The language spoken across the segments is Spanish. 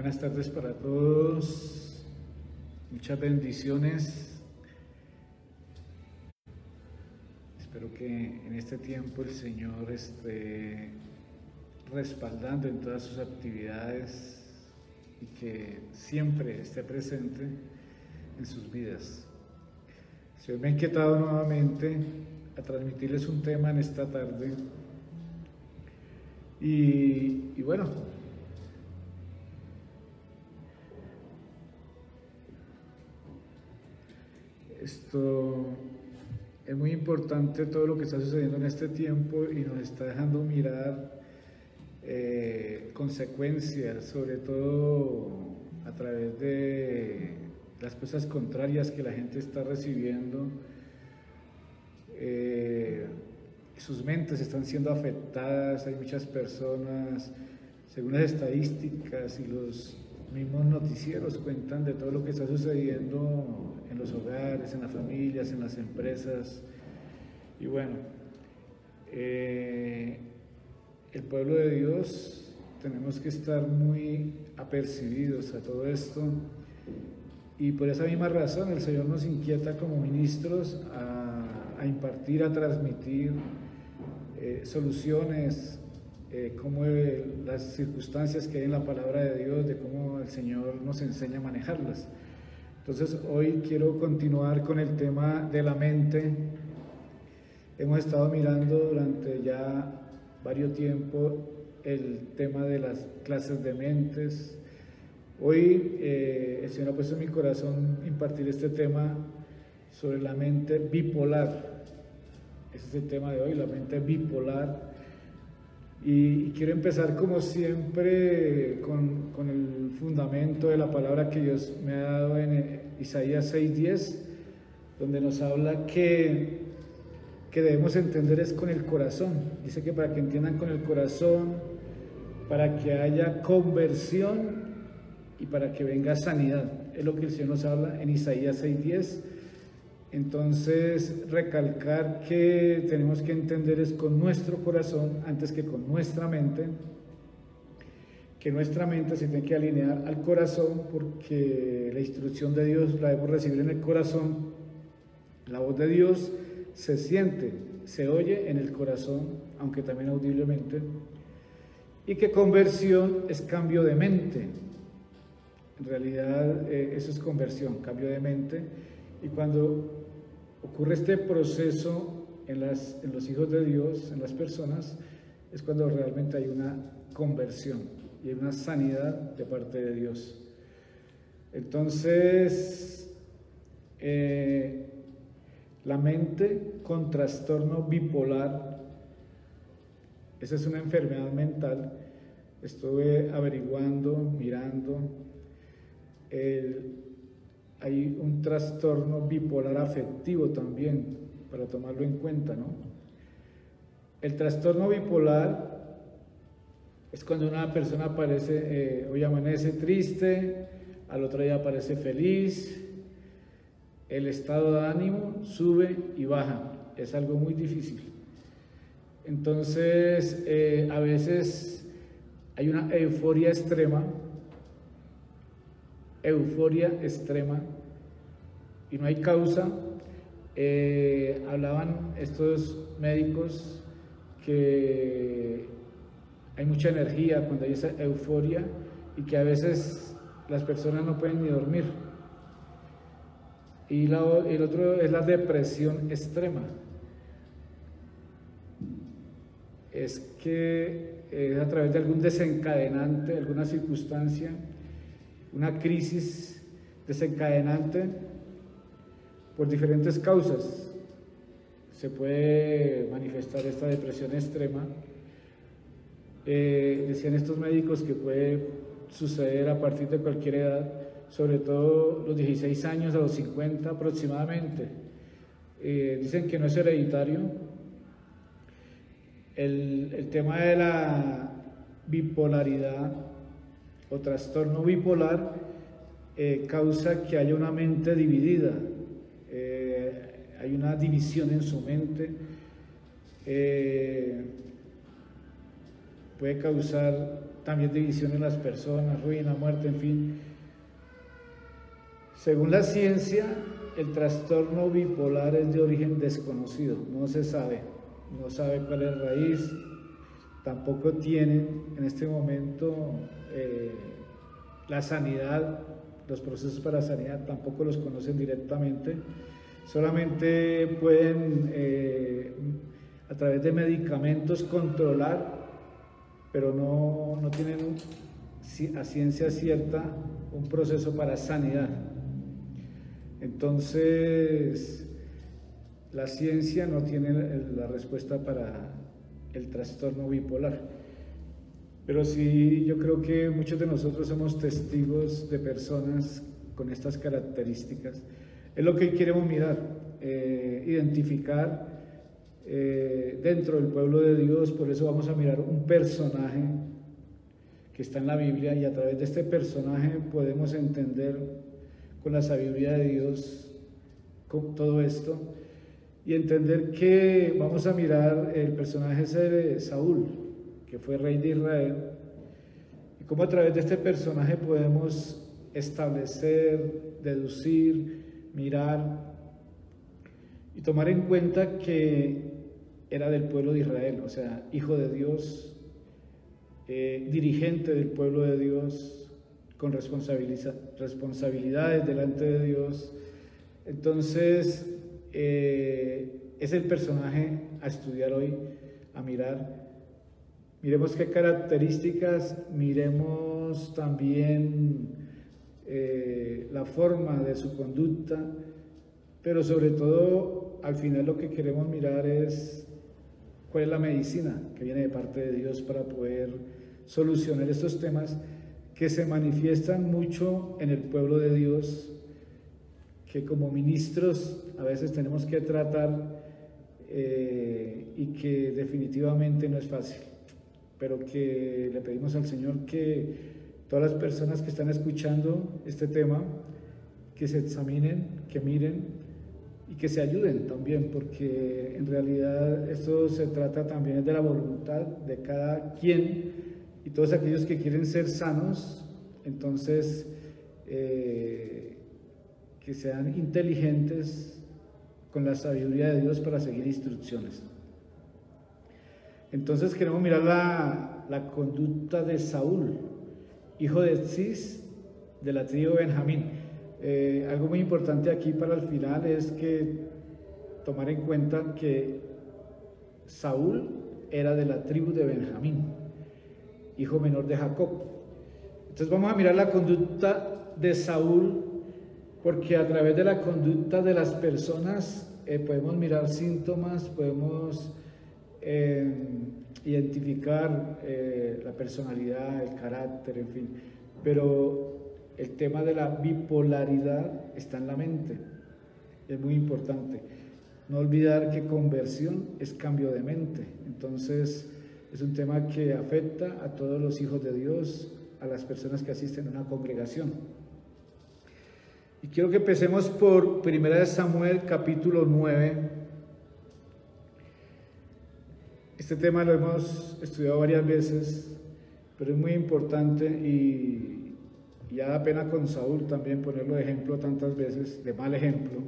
Buenas tardes para todos, muchas bendiciones. Espero que en este tiempo el Señor esté respaldando en todas sus actividades y que siempre esté presente en sus vidas. El Señor me ha inquietado nuevamente a transmitirles un tema en esta tarde y bueno, esto es muy importante, todo lo que está sucediendo en este tiempo, y nos está dejando mirar consecuencias, sobre todo a través de las cosas contrarias que la gente está recibiendo. Sus mentes están siendo afectadas. Hay muchas personas, según las estadísticas y los mismos noticieros, cuentan de todo lo que está sucediendo en los hogares, en las familias, en las empresas. Y bueno, el pueblo de Dios tenemos que estar muy apercibidos a todo esto, y por esa misma razón el Señor nos inquieta como ministros a impartir, a transmitir soluciones, como las circunstancias que hay en la palabra de Dios, de cómo el Señor nos enseña a manejarlas. Entonces hoy quiero continuar con el tema de la mente. Hemos estado mirando durante ya varios tiempos el tema de las clases de mentes. Hoy el Señor ha puesto en mi corazón impartir este tema sobre la mente bipolar. Ese es el tema de hoy, la mente bipolar. Y quiero empezar como siempre con el fundamento de la palabra que Dios me ha dado en Isaías 6:10, donde nos habla que debemos entender es con el corazón. Dice que para que entiendan con el corazón, para que haya conversión y para que venga sanidad. Es lo que el Señor nos habla en Isaías 6:10. Entonces, recalcar que tenemos que entender es con nuestro corazón antes que con nuestra mente, que nuestra mente se tiene que alinear al corazón, porque la instrucción de Dios la debemos recibir en el corazón. La voz de Dios se siente, se oye en el corazón, aunque también audiblemente, y que conversión es cambio de mente. En realidad eso es conversión, cambio de mente. Y cuando ocurre este proceso en los hijos de Dios, en las personas, es cuando realmente hay una conversión y hay una sanidad de parte de Dios. Entonces, la mente con trastorno bipolar, esa es una enfermedad mental. Estuve averiguando, mirando, hay un trastorno bipolar afectivo también, para tomarlo en cuenta, ¿no? El trastorno bipolar es cuando una persona aparece, hoy amanece triste, al otro día aparece feliz, el estado de ánimo sube y baja, es algo muy difícil. Entonces, a veces hay una euforia extrema, y no hay causa. Hablaban estos médicos que hay mucha energía cuando hay esa euforia y que a veces las personas no pueden ni dormir. Y el otro es la depresión extrema. Es que a través de algún desencadenante, alguna circunstancia, una crisis desencadenante por diferentes causas, se puede manifestar esta depresión extrema. Decían estos médicos que puede suceder a partir de cualquier edad, sobre todo los 16 años a los 50 aproximadamente. Dicen que no es hereditario. El tema de la bipolaridad o trastorno bipolar causa que haya una mente dividida, hay una división en su mente. puede causar también división en las personas, ruina, muerte, en fin. Según la ciencia, el trastorno bipolar es de origen desconocido, no se sabe, no sabe cuál es la raíz, tampoco tienen en este momento la sanidad, los procesos para la sanidad tampoco los conocen directamente, solamente pueden a través de medicamentos controlar, pero no tienen a ciencia cierta un proceso para sanidad. Entonces, la ciencia no tiene la respuesta para el trastorno bipolar. Pero sí, yo creo que muchos de nosotros somos testigos de personas con estas características. Es lo que queremos mirar, identificar dentro del pueblo de Dios. Por eso vamos a mirar un personaje que está en la Biblia, y a través de este personaje podemos entender con la sabiduría de Dios con todo esto, y entender que vamos a mirar el personaje de Saúl, que fue rey de Israel, y cómo a través de este personaje podemos establecer, deducir, mirar y tomar en cuenta que era del pueblo de Israel, o sea, hijo de Dios, dirigente del pueblo de Dios, con responsabilidades delante de Dios. Entonces, es el personaje a estudiar hoy, a mirar. Miremos qué características, miremos también la forma de su conducta, pero sobre todo, al final lo que queremos mirar es cuál es la medicina que viene de parte de Dios para poder solucionar estos temas que se manifiestan mucho en el pueblo de Dios, que como ministros a veces tenemos que tratar y que definitivamente no es fácil, pero que le pedimos al Señor que todas las personas que están escuchando este tema, que se examinen, que miren y que se ayuden también, porque en realidad esto se trata también de la voluntad de cada quien, y todos aquellos que quieren ser sanos, entonces que sean inteligentes con la sabiduría de Dios para seguir instrucciones. Entonces queremos mirar la conducta de Saúl, hijo de Cis, de la tribu de Benjamín. Algo muy importante aquí para el final es que tomar en cuenta que Saúl era de la tribu de Benjamín, hijo menor de Jacob. Entonces vamos a mirar la conducta de Saúl, porque a través de la conducta de las personas podemos mirar síntomas, podemos identificar la personalidad, el carácter, en fin. Pero el tema de la bipolaridad está en la mente, es muy importante. No olvidar que conversión es cambio de mente. Entonces es un tema que afecta a todos los hijos de Dios, a las personas que asisten a una congregación. Y quiero que empecemos por 1 Samuel capítulo 9. Este tema lo hemos estudiado varias veces, pero es muy importante y ya da pena con Saúl también ponerlo de ejemplo tantas veces, de mal ejemplo,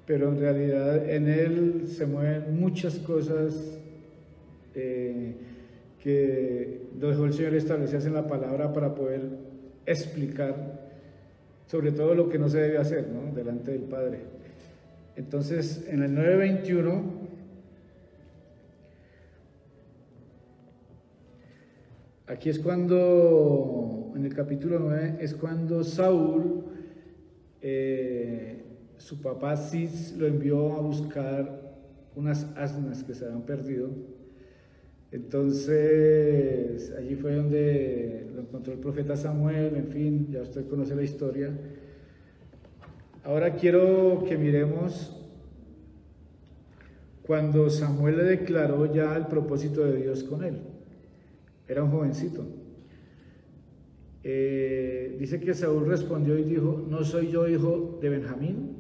pero en realidad en él se mueven muchas cosas que dejó el Señor establecidas en la palabra para poder explicar sobre todo lo que no se debe hacer, ¿no?, delante del Padre. Entonces, en el 9:21, aquí es cuando, en el capítulo 9, es cuando Saúl, su papá Cis lo envió a buscar unas asnas que se habían perdido. Entonces, allí fue donde lo encontró el profeta Samuel, en fin, ya usted conoce la historia. Ahora quiero que miremos cuando Samuel le declaró ya el propósito de Dios con él. Era un jovencito. Dice que Saúl respondió y dijo: ¿no soy yo hijo de Benjamín,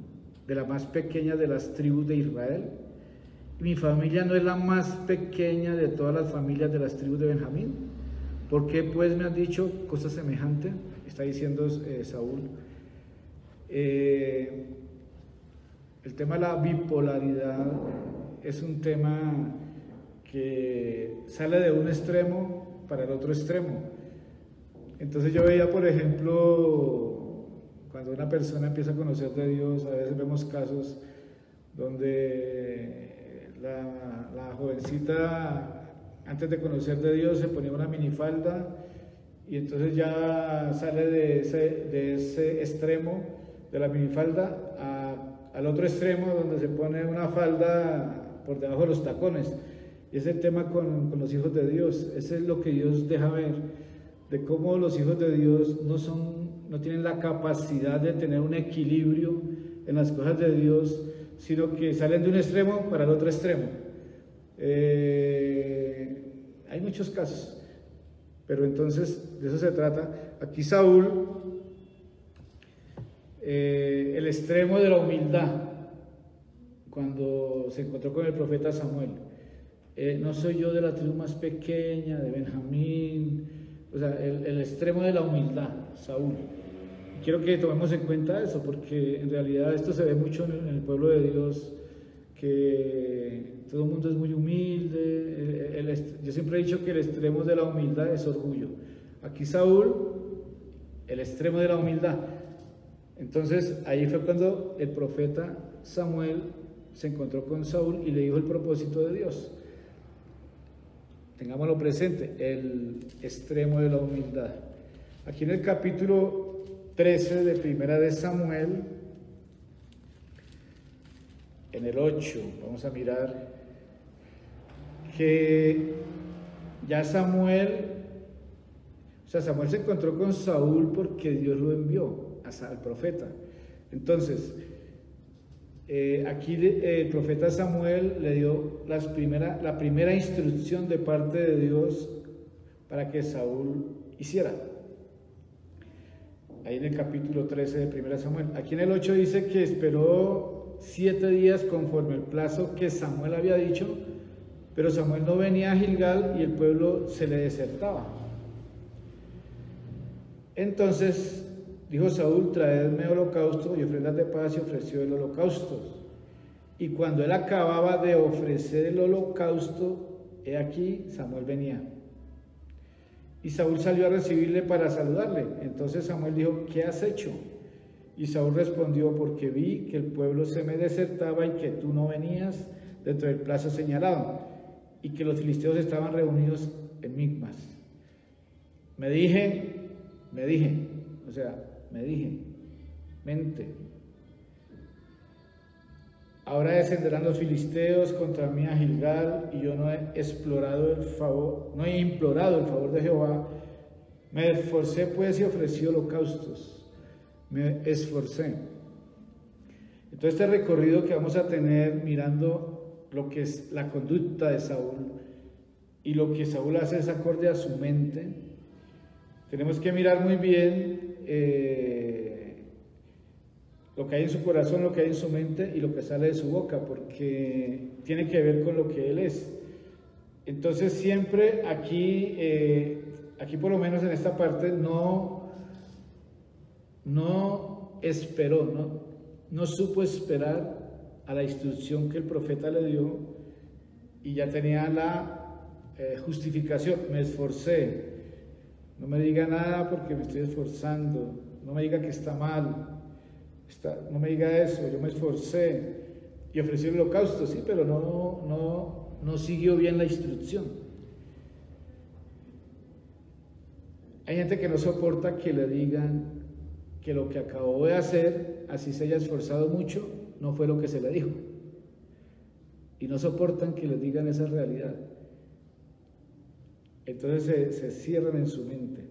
de la más pequeña de las tribus de Israel? mi familia no es la más pequeña de todas las familias de las tribus de Benjamín. ¿Por qué pues me has dicho cosa semejante? Está diciendo Saúl. El tema de la bipolaridad es un tema que sale de un extremo para el otro extremo. Entonces yo veía, por ejemplo, cuando una persona empieza a conocer de Dios, a veces vemos casos donde la jovencita, antes de conocer de Dios, se ponía una minifalda y entonces ya sale de ese extremo de la minifalda al otro extremo donde se pone una falda por debajo de los tacones. Y ese tema con los hijos de Dios, ese es lo que Dios deja ver, de cómo los hijos de Dios no tienen la capacidad de tener un equilibrio en las cosas de Dios, sino que salen de un extremo para el otro extremo. Hay muchos casos, pero entonces de eso se trata. Aquí Saúl, el extremo de la humildad, cuando se encontró con el profeta Samuel. No soy yo de la tribu más pequeña, de Benjamín, o sea, el extremo de la humildad, Saúl. Quiero que tomemos en cuenta eso, porque en realidad esto se ve mucho en el pueblo de Dios, que todo el mundo es muy humilde. Yo siempre he dicho que el extremo de la humildad es orgullo. Aquí Saúl, el extremo de la humildad. Entonces ahí fue cuando el profeta Samuel se encontró con Saúl y le dijo el propósito de Dios. Tengámoslo presente, el extremo de la humildad. Aquí en el capítulo 13 de Primera de Samuel, en el 8, vamos a mirar que ya Samuel se encontró con Saúl porque Dios lo envió al profeta. Entonces, aquí el profeta Samuel le dio la primera instrucción de parte de Dios para que Saúl hiciera. Ahí en el capítulo 13 de 1 Samuel. Aquí en el 8 dice que esperó 7 días conforme el plazo que Samuel había dicho, pero Samuel no venía a Gilgal y el pueblo se le desertaba. Entonces dijo Saúl: traedme holocausto y ofrendas de paz, y ofreció el holocausto. Y cuando él acababa de ofrecer el holocausto, he aquí Samuel venía. Y Saúl salió a recibirle para saludarle. Entonces Samuel dijo: ¿qué has hecho? Y Saúl respondió: porque vi que el pueblo se me desertaba y que tú no venías dentro del plazo señalado, y que los filisteos estaban reunidos en Micmas. Me dije, mente. Ahora descenderán los filisteos contra mí a Gilgal, y yo no he implorado el favor de Jehová. Me esforcé pues y ofrecí holocaustos. Me esforcé. Entonces, este recorrido que vamos a tener mirando lo que es la conducta de Saúl y lo que Saúl hace es acorde a su mente. Tenemos que mirar muy bien lo que hay en su corazón, lo que hay en su mente y lo que sale de su boca, porque tiene que ver con lo que él es. Entonces siempre aquí por lo menos en esta parte no esperó, no supo esperar a la instrucción que el profeta le dio, y ya tenía la justificación: me esforcé. No me diga nada porque me estoy esforzando, no me diga que está mal. No me diga eso, yo me esforcé y ofrecí el holocausto, sí, pero no siguió bien la instrucción. Hay gente que no soporta que le digan que lo que acabó de hacer, así se haya esforzado mucho, no fue lo que se le dijo. Y no soportan que les digan esa realidad. Entonces se cierran en su mente.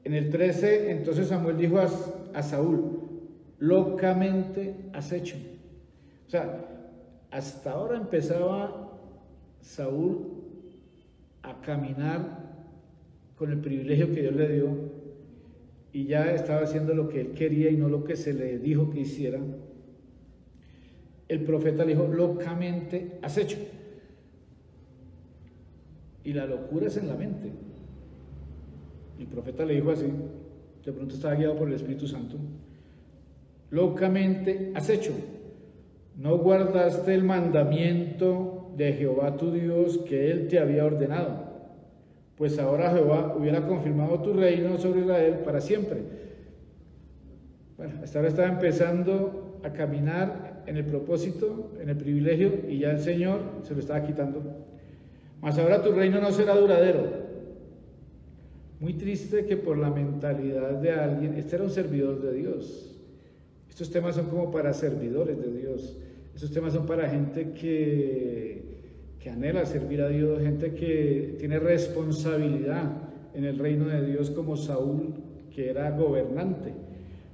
En el 13, entonces Samuel dijo a Saúl: locamente has hecho. O sea, hasta ahora empezaba Saúl a caminar con el privilegio que Dios le dio, y ya estaba haciendo lo que él quería y no lo que se le dijo que hiciera. el profeta le dijo, locamente has hecho. Y la locura es en la mente. El profeta le dijo así, de pronto estaba guiado por el Espíritu Santo, locamente has hecho, no guardaste el mandamiento de Jehová tu Dios que él te había ordenado, pues ahora Jehová hubiera confirmado tu reino sobre Israel para siempre. Bueno, hasta ahora estaba empezando a caminar en el propósito, en el privilegio, y ya el Señor se lo estaba quitando. Mas ahora tu reino no será duradero. Muy triste que por la mentalidad de alguien, este era un servidor de Dios. Estos temas son como para servidores de Dios. Estos temas son para gente que anhela servir a Dios, gente que tiene responsabilidad en el reino de Dios, como Saúl, que era gobernante.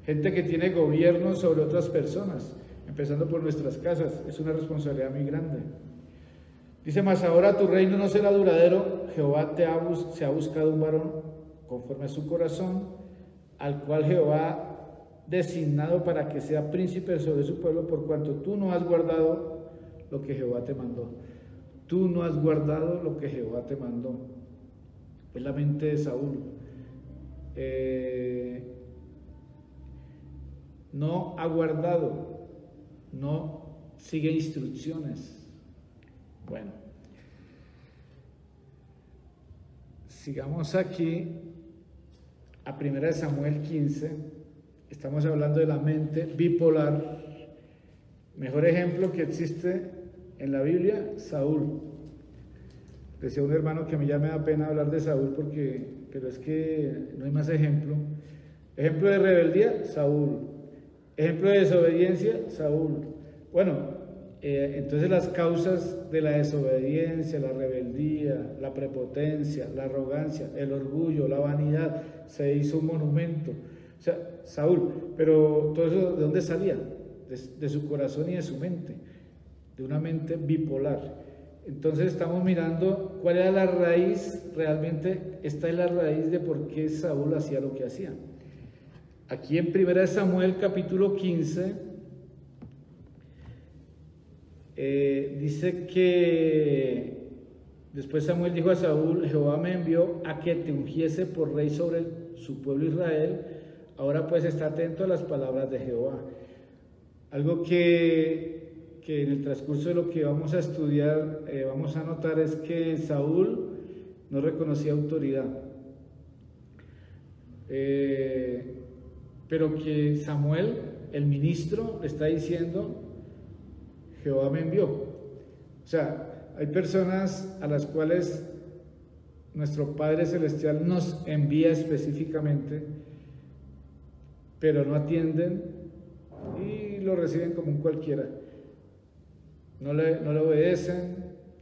Gente que tiene gobierno sobre otras personas, empezando por nuestras casas. Es una responsabilidad muy grande. Dice, mas ahora tu reino no será duradero. Jehová se ha buscado un varón conforme a su corazón, al cual Jehová ha designado para que sea príncipe sobre su pueblo, por cuanto tú no has guardado lo que Jehová te mandó. Tú no has guardado lo que Jehová te mandó. Es la mente de Saúl. No ha guardado, no sigue instrucciones. Bueno, sigamos aquí a 1 Samuel 15. Estamos hablando de la mente bipolar. Mejor ejemplo que existe en la Biblia, Saúl. Decía un hermano que a mí ya me da pena hablar de Saúl pero es que no hay más ejemplo. Ejemplo de rebeldía, Saúl. Ejemplo de desobediencia, Saúl. Bueno, entonces las causas de la desobediencia, la rebeldía, la prepotencia, la arrogancia, el orgullo, la vanidad, se hizo un monumento. O sea, Saúl, pero todo eso, ¿de dónde salía? De su corazón y de su mente, de una mente bipolar. Entonces estamos mirando cuál era la raíz, realmente esta es la raíz de por qué Saúl hacía lo que hacía. Aquí en 1 Samuel capítulo 15, dice que después Samuel dijo a Saúl, Jehová me envió a que te ungiese por rey sobre su pueblo Israel, ahora pues está atento a las palabras de Jehová. Algo que en el transcurso de lo que vamos a estudiar vamos a notar es que Saúl no reconocía autoridad, pero que Samuel, el ministro, le está diciendo, Jehová me envió. O sea, hay personas a las cuales nuestro Padre Celestial nos envía específicamente, pero no atienden y lo reciben como un cualquiera. No le obedecen,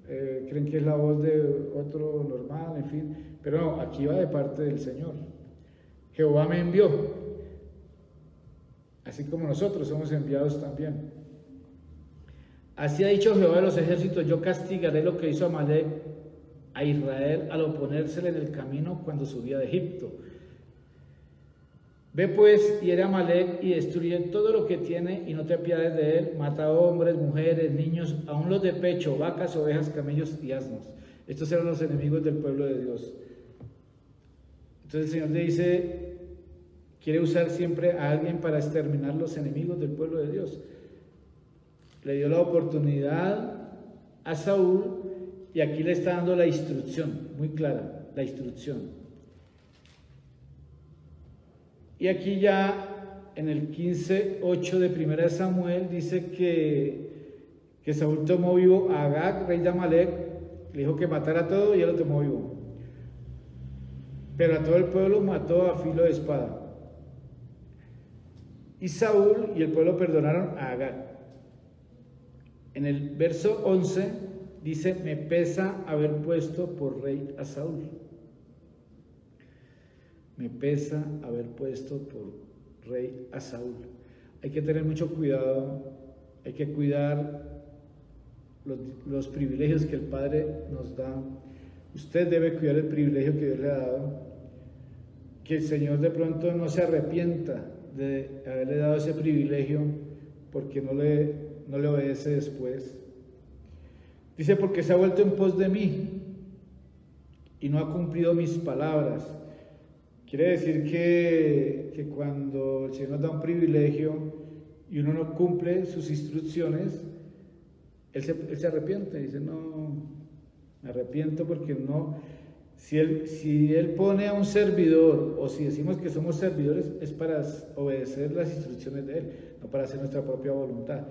creen que es la voz de otro normal, en fin. Pero no, aquí va de parte del Señor. Jehová me envió, así como nosotros somos enviados también. Así ha dicho Jehová de los ejércitos, yo castigaré lo que hizo Amalek a Israel al oponérsele en el camino cuando subía de Egipto. Ve pues, hiere a Amalek y destruye todo lo que tiene y no te apiades de él. Mata a hombres, mujeres, niños, aun los de pecho, vacas, ovejas, camellos y asnos. Estos eran los enemigos del pueblo de Dios. Entonces el Señor le dice, quiere usar siempre a alguien para exterminar los enemigos del pueblo de Dios. Le dio la oportunidad a Saúl y aquí le está dando la instrucción, muy clara, la instrucción. Y aquí ya en el 15:8 de 1 Samuel dice que Saúl tomó vivo a Agag, rey de Amalek, le dijo que matara a todo y él lo tomó vivo. Pero a todo el pueblo mató a filo de espada. Y Saúl y el pueblo perdonaron a Agag. En el verso 11 dice, me pesa haber puesto por rey a Saúl. Me pesa haber puesto por rey a Saúl. Hay que tener mucho cuidado, hay que cuidar los privilegios que el Padre nos da. Usted debe cuidar el privilegio que Dios le ha dado. Que el Señor de pronto no se arrepienta de haberle dado ese privilegio porque no no le obedece después. Dice, porque se ha vuelto en pos de mí y no ha cumplido mis palabras. Quiere decir que cuando el Señor nos da un privilegio y uno no cumple sus instrucciones, Él se arrepiente, dice, no, me arrepiento porque no. Si él pone a un servidor, o si decimos que somos servidores, es para obedecer las instrucciones de Él, no para hacer nuestra propia voluntad.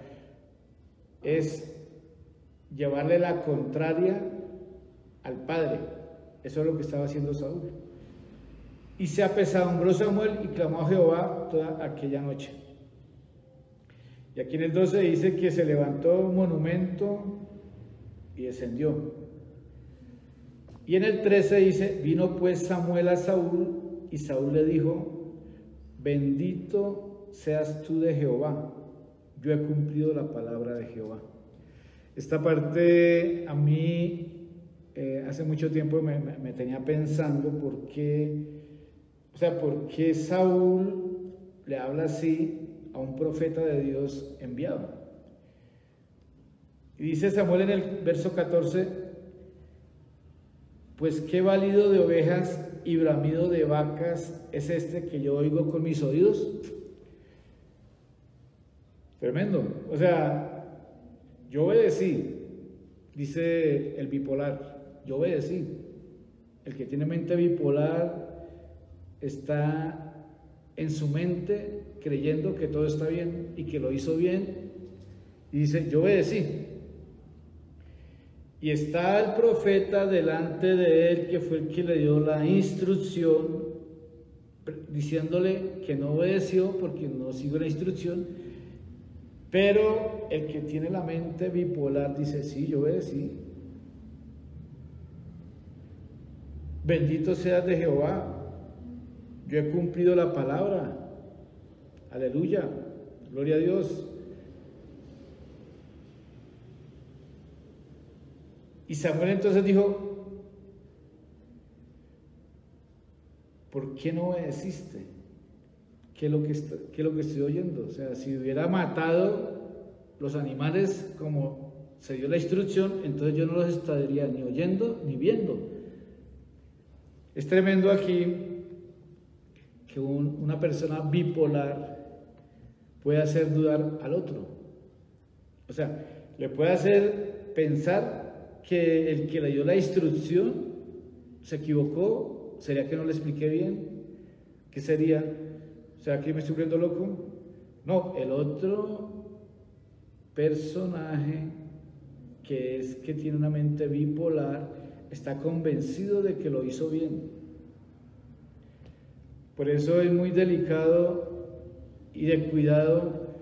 Es llevarle la contraria al Padre. Eso es lo que estaba haciendo Saúl. Y se apesadumbró Samuel y clamó a Jehová toda aquella noche. Y aquí en el 12 dice que se levantó un monumento y descendió. Y en el 13 dice, vino pues Samuel a Saúl y Saúl le dijo, bendito seas tú de Jehová, yo he cumplido la palabra de Jehová. Esta parte a mí hace mucho tiempo me tenía pensando por qué Saúl le habla así a un profeta de Dios enviado. Y dice Samuel en el verso 14, pues qué balido de ovejas y bramido de vacas es este que yo oigo con mis oídos. Tremendo. O sea, yo obedecí, dice el bipolar, yo obedecí. El que tiene mente bipolar está en su mente creyendo que todo está bien y que lo hizo bien, y dice, yo obedecí. Y está el profeta delante de él, que fue el que le dio la instrucción, diciéndole que no obedeció porque no siguió la instrucción, pero el que tiene la mente bipolar dice, sí, yo obedecí. Bendito seas de Jehová, yo he cumplido la palabra. Aleluya, gloria a Dios. Y Samuel entonces dijo, ¿por qué no obedeciste? ¿Qué es lo que estoy oyendo? O sea, si hubiera matado los animales como se dio la instrucción, entonces yo no los estaría ni oyendo ni viendo. Es tremendo aquí que una persona bipolar puede hacer dudar al otro. O sea, le puede hacer pensar que el que le dio la instrucción se equivocó. ¿Sería que no le expliqué bien? ¿Qué sería? O sea, ¿que me estoy volviendo loco? No, el otro personaje que tiene una mente bipolar está convencido de que lo hizo bien. Por eso es muy delicado y de cuidado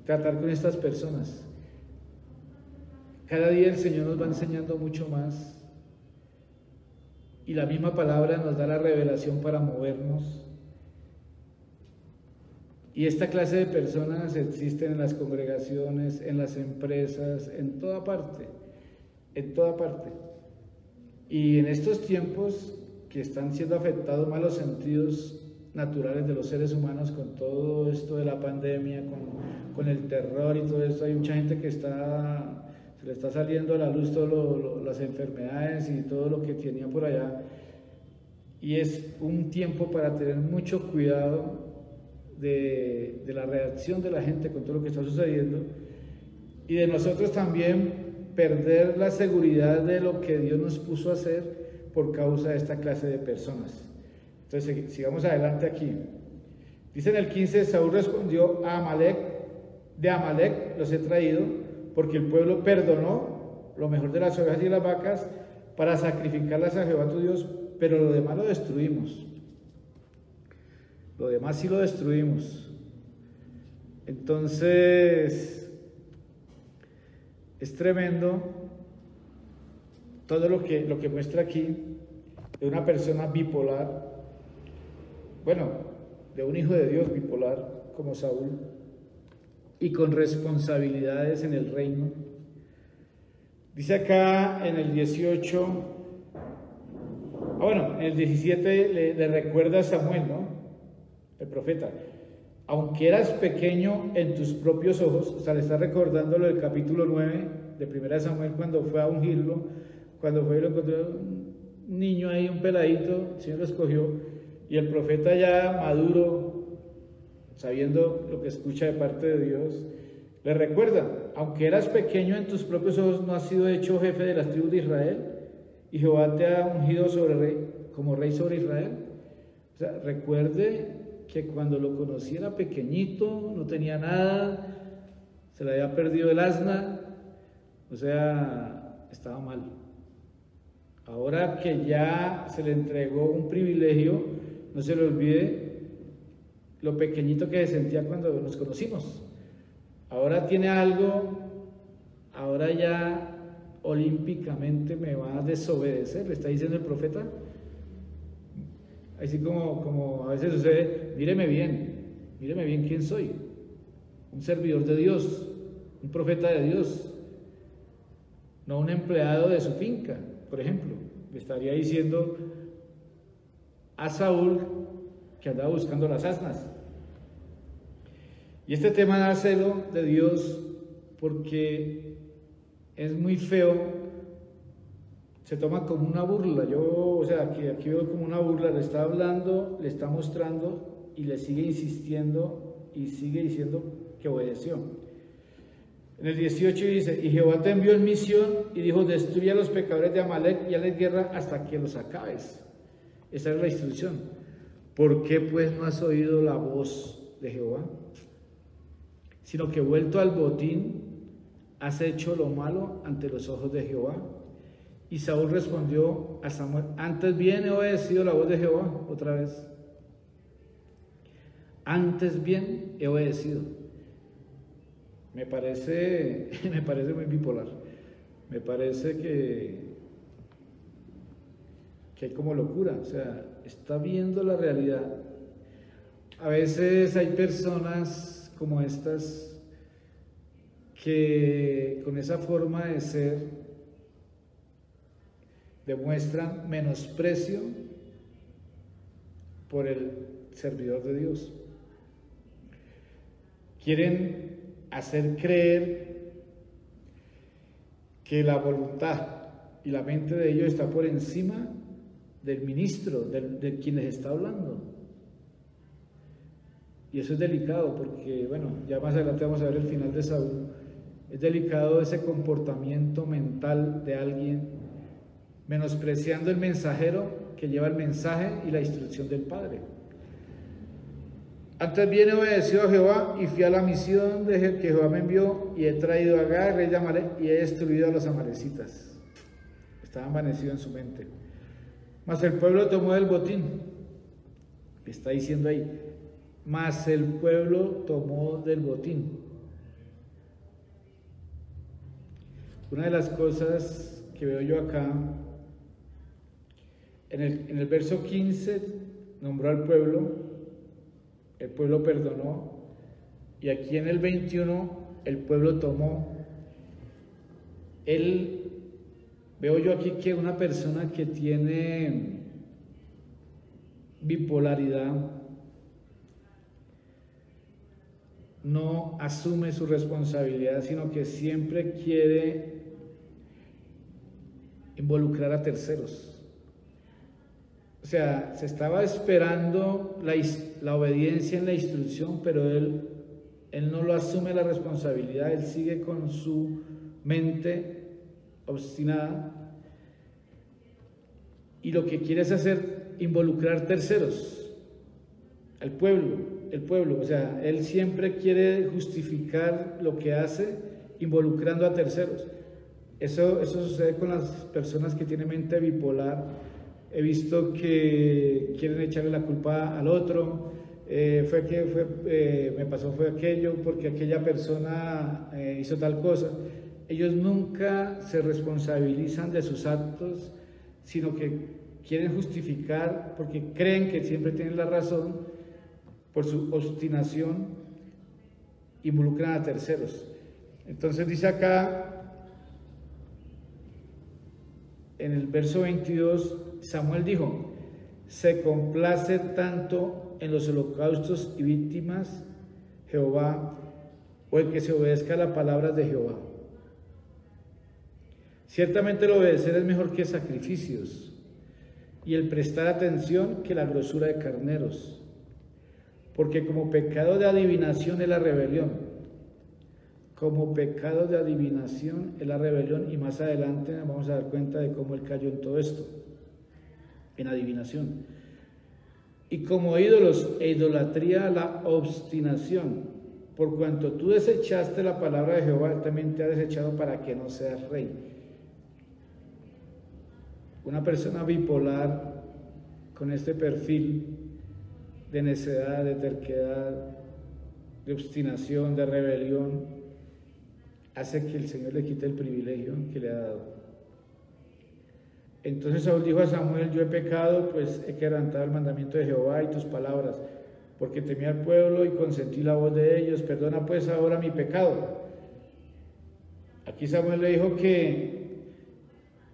tratar con estas personas. Cada día el Señor nos va enseñando mucho más y la misma palabra nos da la revelación para movernos. Y esta clase de personas existen en las congregaciones, en las empresas, en toda parte, en toda parte. Y en estos tiempos que están siendo afectados más los sentidos naturales de los seres humanos con todo esto de la pandemia, con el terror y todo esto, hay mucha gente que se le está saliendo a la luz todas las enfermedades y todo lo que tenía por allá. Y es un tiempo para tener mucho cuidado de la reacción de la gente con todo lo que está sucediendo y de nosotros también perder la seguridad de lo que Dios nos puso a hacer por causa de esta clase de personas. Entonces, sigamos adelante aquí. Dice en el 15, Saúl respondió a Amalec, de Amalec los he traído, porque el pueblo perdonó lo mejor de las ovejas y las vacas para sacrificarlas a Jehová tu Dios, pero lo demás lo destruimos. Lo demás sí lo destruimos. Entonces, es tremendo todo lo que muestra aquí de una persona bipolar, bueno, de un hijo de Dios bipolar como Saúl, y con responsabilidades en el reino. Dice acá en el 18, en el 17 le recuerda a Samuel, ¿no? El profeta. aunque eras pequeño en tus propios ojos, o sea, le está recordando lo del capítulo 9 de 1 Samuel, cuando fue a ungirlo, cuando fue y lo encontró un niño ahí, un peladito, el Señor lo escogió, y el profeta ya maduro, sabiendo lo que escucha de parte de Dios, le recuerda, aunque eras pequeño en tus propios ojos, no has sido hecho jefe de las tribus de Israel, y Jehová te ha ungido como rey sobre Israel. O sea, recuerde que cuando lo conocí era pequeñito, no tenía nada, se le había perdido el asna, o sea, estaba mal. Ahora que ya se le entregó un privilegio, no se le olvide lo pequeñito que se sentía cuando nos conocimos. Ahora tiene algo, ahora ya olímpicamente me va a desobedecer, le está diciendo el profeta. Así como a veces sucede, míreme bien quién soy. Un servidor de Dios, un profeta de Dios, no un empleado de su finca, por ejemplo. Le estaría diciendo a Saúl que andaba buscando las asnas. Y este tema da celo de Dios porque es muy feo, se toma como una burla. Aquí veo como una burla, le está hablando, le está mostrando y le sigue insistiendo y sigue diciendo que obedeció. En el 18 dice, y Jehová te envió en misión y dijo, destruye a los pecadores de Amalek y hazles guerra hasta que los acabes. Esa es la instrucción. ¿Por qué pues no has oído la voz de Jehová? Sino que vuelto al botín, has hecho lo malo ante los ojos de Jehová. Y Saúl respondió a Samuel, antes bien he obedecido la voz de Jehová, otra vez. Antes bien he obedecido. Me parece muy bipolar. Me parece que hay como locura, o sea, está viendo la realidad. A veces hay personas como estas que con esa forma de ser demuestran menosprecio por el servidor de Dios. Quieren hacer creer que la voluntad y la mente de ellos está por encima del ministro, de quien les está hablando. Y eso es delicado porque, bueno, ya más adelante vamos a ver el final de Saúl. Es delicado ese comportamiento mental de alguien menospreciando el mensajero que lleva el mensaje y la instrucción del Padre. Antes bien he obedecido a Jehová y fui a la misión que Jehová me envió y he traído a Agag, rey de Amalek, y he destruido a los amalecitas. Estaba envanecido en su mente. Mas el pueblo tomó del botín. Está diciendo ahí, mas el pueblo tomó del botín. Una de las cosas que veo yo acá, en el verso 15, nombró al pueblo, el pueblo perdonó, y aquí en el 21, el pueblo tomó. Veo yo aquí que una persona que tiene bipolaridad no asume su responsabilidad, sino que siempre quiere involucrar a terceros. O sea, se estaba esperando la obediencia en la instrucción, pero él no lo asume la responsabilidad, él sigue con su mente obstinada y lo que quiere es involucrar terceros, el pueblo, o sea, él siempre quiere justificar lo que hace involucrando a terceros. Eso sucede con las personas que tienen mente bipolar. He visto que quieren echarle la culpa al otro, me pasó aquello porque aquella persona hizo tal cosa. Ellos nunca se responsabilizan de sus actos, sino que quieren justificar porque creen que siempre tienen la razón. Por su obstinación involucran a terceros. Entonces dice acá en el verso 22, Samuel dijo, se complace tanto en los holocaustos y víctimas Jehová, o el que se obedezca a las palabras de Jehová. Ciertamente el obedecer es mejor que sacrificios, y el prestar atención que la grosura de carneros, porque como pecado de adivinación es la rebelión, como pecado de adivinación es la rebelión, y más adelante nos vamos a dar cuenta de cómo él cayó en todo esto, en adivinación. Y como ídolos e idolatría la obstinación, por cuanto tú desechaste la palabra de Jehová, él también te ha desechado para que no seas rey. Una persona bipolar con este perfil de necedad, de terquedad, de obstinación, de rebelión, hace que el Señor le quite el privilegio que le ha dado. Entonces Saúl dijo a Samuel: yo he pecado, pues he quebrantado el mandamiento de Jehová y tus palabras, porque temí al pueblo y consentí la voz de ellos. Perdona pues ahora mi pecado. Aquí Samuel le dijo que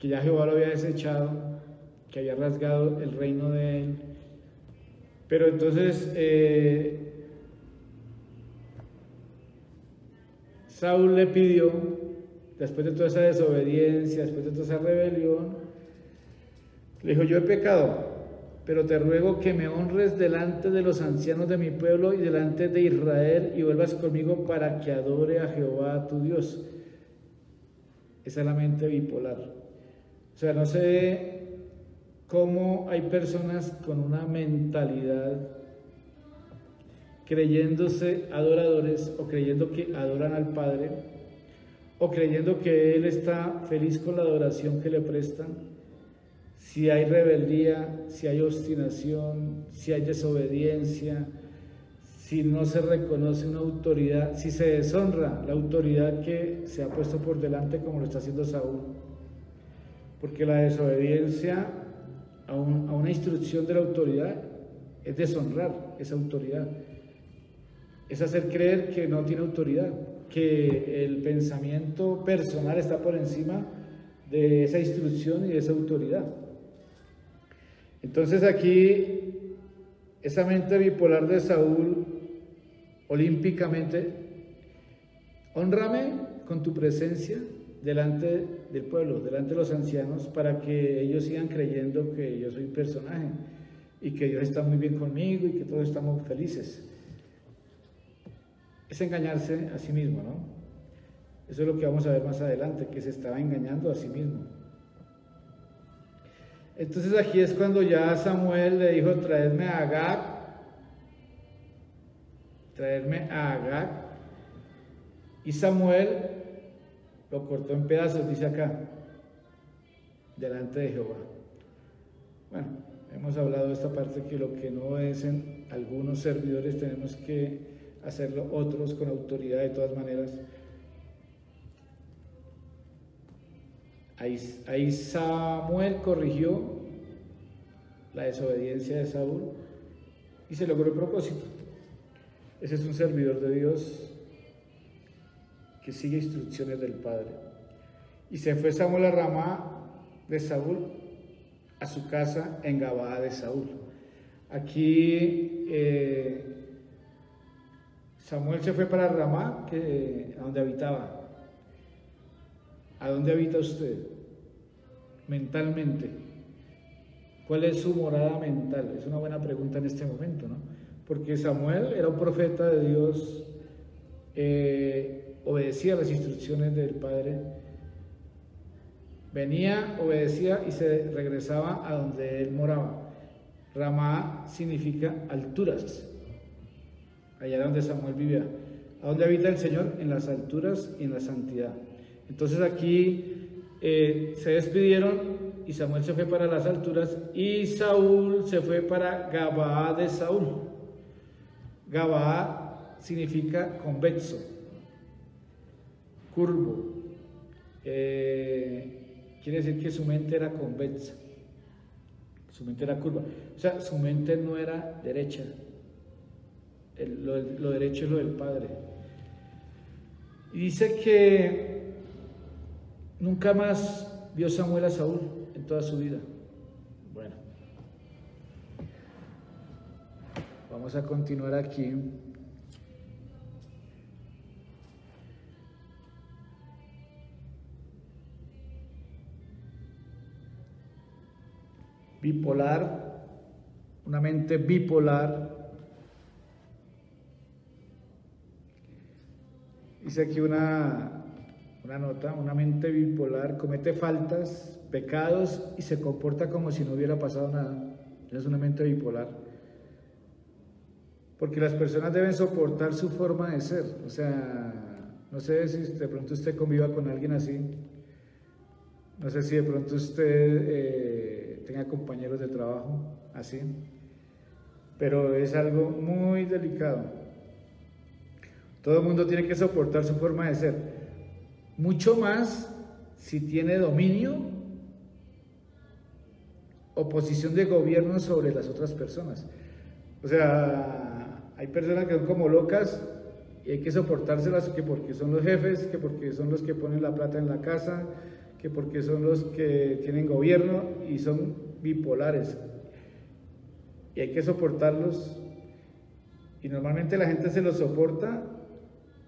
ya Jehová lo había desechado, que había rasgado el reino de él. Pero entonces Saúl le pidió, después de toda esa desobediencia, después de toda esa rebelión, le dijo: yo he pecado, pero te ruego que me honres delante de los ancianos de mi pueblo y delante de Israel, y vuelvas conmigo para que adore a Jehová tu Dios. Esa es la mente bipolar. O sea, no sé cómo hay personas con una mentalidad creyéndose adoradores, o creyendo que adoran al Padre, o creyendo que Él está feliz con la adoración que le prestan. Si hay rebeldía, si hay obstinación, si hay desobediencia, si no se reconoce una autoridad, si se deshonra la autoridad que se ha puesto por delante, como lo está haciendo Saúl. Porque la desobediencia a una instrucción de la autoridad es deshonrar esa autoridad. Es hacer creer que no tiene autoridad, que el pensamiento personal está por encima de esa instrucción y de esa autoridad. Entonces aquí, esa mente bipolar de Saúl, olímpicamente: hónrame con tu presencia delante del pueblo, delante de los ancianos, para que ellos sigan creyendo que yo soy un personaje y que Dios está muy bien conmigo y que todos estamos felices. Es engañarse a sí mismo, ¿no? Eso es lo que vamos a ver más adelante, que se estaba engañando a sí mismo. Entonces aquí es cuando ya Samuel le dijo: traerme a Agag, y Samuel lo cortó en pedazos, dice acá, delante de Jehová. Bueno, hemos hablado de esta parte, que lo que no es en algunos servidores tenemos que hacerlo otros con autoridad de todas maneras. Ahí Samuel corrigió la desobediencia de Saúl y se logró el propósito. Ese es un servidor de Dios que sigue instrucciones del Padre. Y se fue Samuel a Ramá de Saúl, a su casa en Gabaa de Saúl. Aquí Samuel se fue para Ramá, a donde habitaba. ¿A dónde habita usted? Mentalmente. ¿Cuál es su morada mental? Es una buena pregunta en este momento, ¿no? Porque Samuel era un profeta de Dios, obedecía las instrucciones del Padre, venía, obedecía y se regresaba a donde él moraba. Ramá significa alturas, allá donde Samuel vivía. ¿A dónde habita el Señor? En las alturas y en la santidad. Entonces aquí se despidieron y Samuel se fue para las alturas y Saúl se fue para Gabaa de Saúl. Gabaa significa convexo, curvo. Quiere decir que su mente era convexa, su mente era curva. O sea, su mente no era derecha. Lo derecho es lo del Padre. Y dice que nunca más vio Samuel a Saúl en toda su vida. Bueno, vamos a continuar aquí. bipolar, una mente bipolar. Dice aquí una nota: una mente bipolar comete faltas, pecados y se comporta como si no hubiera pasado nada. Es una mente bipolar. Porque las personas deben soportar su forma de ser. O sea, no sé si de pronto usted conviva con alguien así. No sé si de pronto usted tenga compañeros de trabajo así. Pero es algo muy delicado. Todo el mundo tiene que soportar su forma de ser. Mucho más si tiene dominio o posición de gobierno sobre las otras personas. O sea, hay personas que son como locas y hay que soportárselas, que porque son los jefes, que porque son los que ponen la plata en la casa, que porque son los que tienen gobierno y son bipolares. Y hay que soportarlos. Y normalmente la gente se los soporta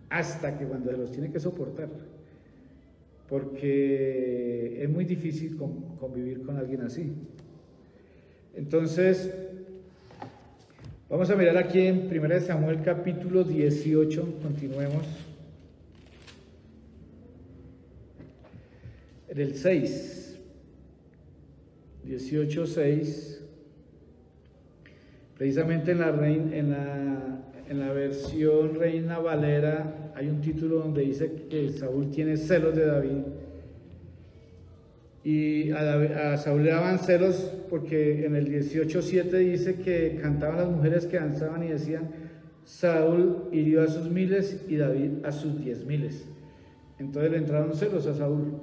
hasta que cuando se los tiene que soportar. Porque es muy difícil convivir con alguien así. Entonces, vamos a mirar aquí en 1 Samuel capítulo 18, continuemos. En el 6, 18, 6, precisamente en la versión Reina Valera hay un título donde dice que Saúl tiene celos de David. Y a Saúl le daban celos porque en el 18:7 dice que cantaban las mujeres que danzaban y decían: Saúl hirió a sus miles y David a sus 10,000. Entonces le entraron celos a Saúl,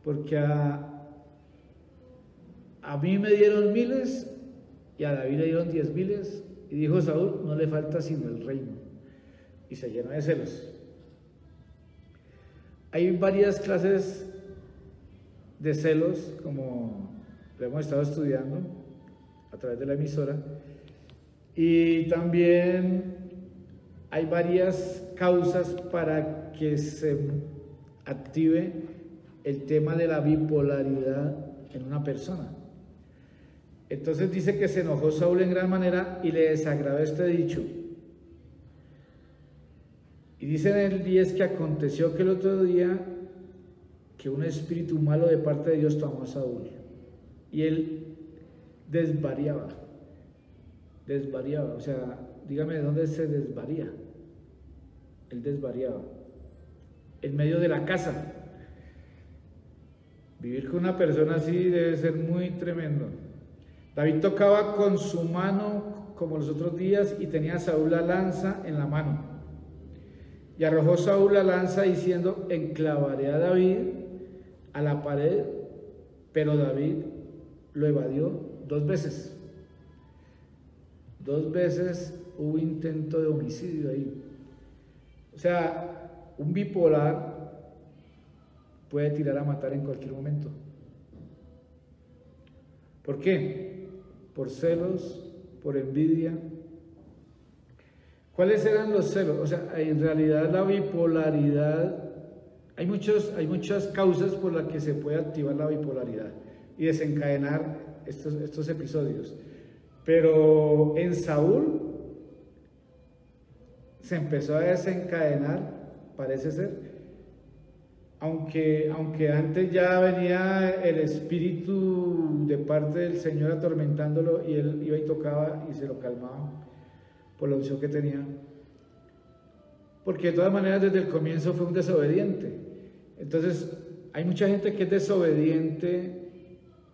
porque a mí me dieron miles y a David le dieron 10,000, y dijo Saúl: no le falta sino el reino, y se llenó de celos. Hay varias clases de celos, como lo hemos estado estudiando a través de la emisora, y también hay varias causas para que se active el tema de la bipolaridad en una persona. Entonces dice que se enojó Saúl en gran manera y le desagradó este dicho. Y dice en el 10 que aconteció que el otro día que un espíritu malo de parte de Dios tomó a Saúl y él desvariaba, o sea, dígame de dónde se desvaría. Él desvariaba en medio de la casa. Vivir con una persona así debe ser muy tremendo. David tocaba con su mano como los otros días y tenía a Saúl la lanza en la mano. Y arrojó Saúl la lanza diciendo: enclavaré a David a la pared, pero David lo evadió 2 veces. 2 veces hubo intento de homicidio ahí. O sea, un bipolar puede tirar a matar en cualquier momento. ¿Por qué? Por celos, por envidia. ¿Cuáles eran los celos? O sea, en realidad la bipolaridad, hay muchas causas por las que se puede activar la bipolaridad y desencadenar estos episodios. Pero en Saúl se empezó a desencadenar, parece ser, aunque antes ya venía el espíritu de parte del Señor atormentándolo y él iba y tocaba y se lo calmaba por la unción que tenía. Porque de todas maneras desde el comienzo fue un desobediente. Entonces hay mucha gente que es desobediente,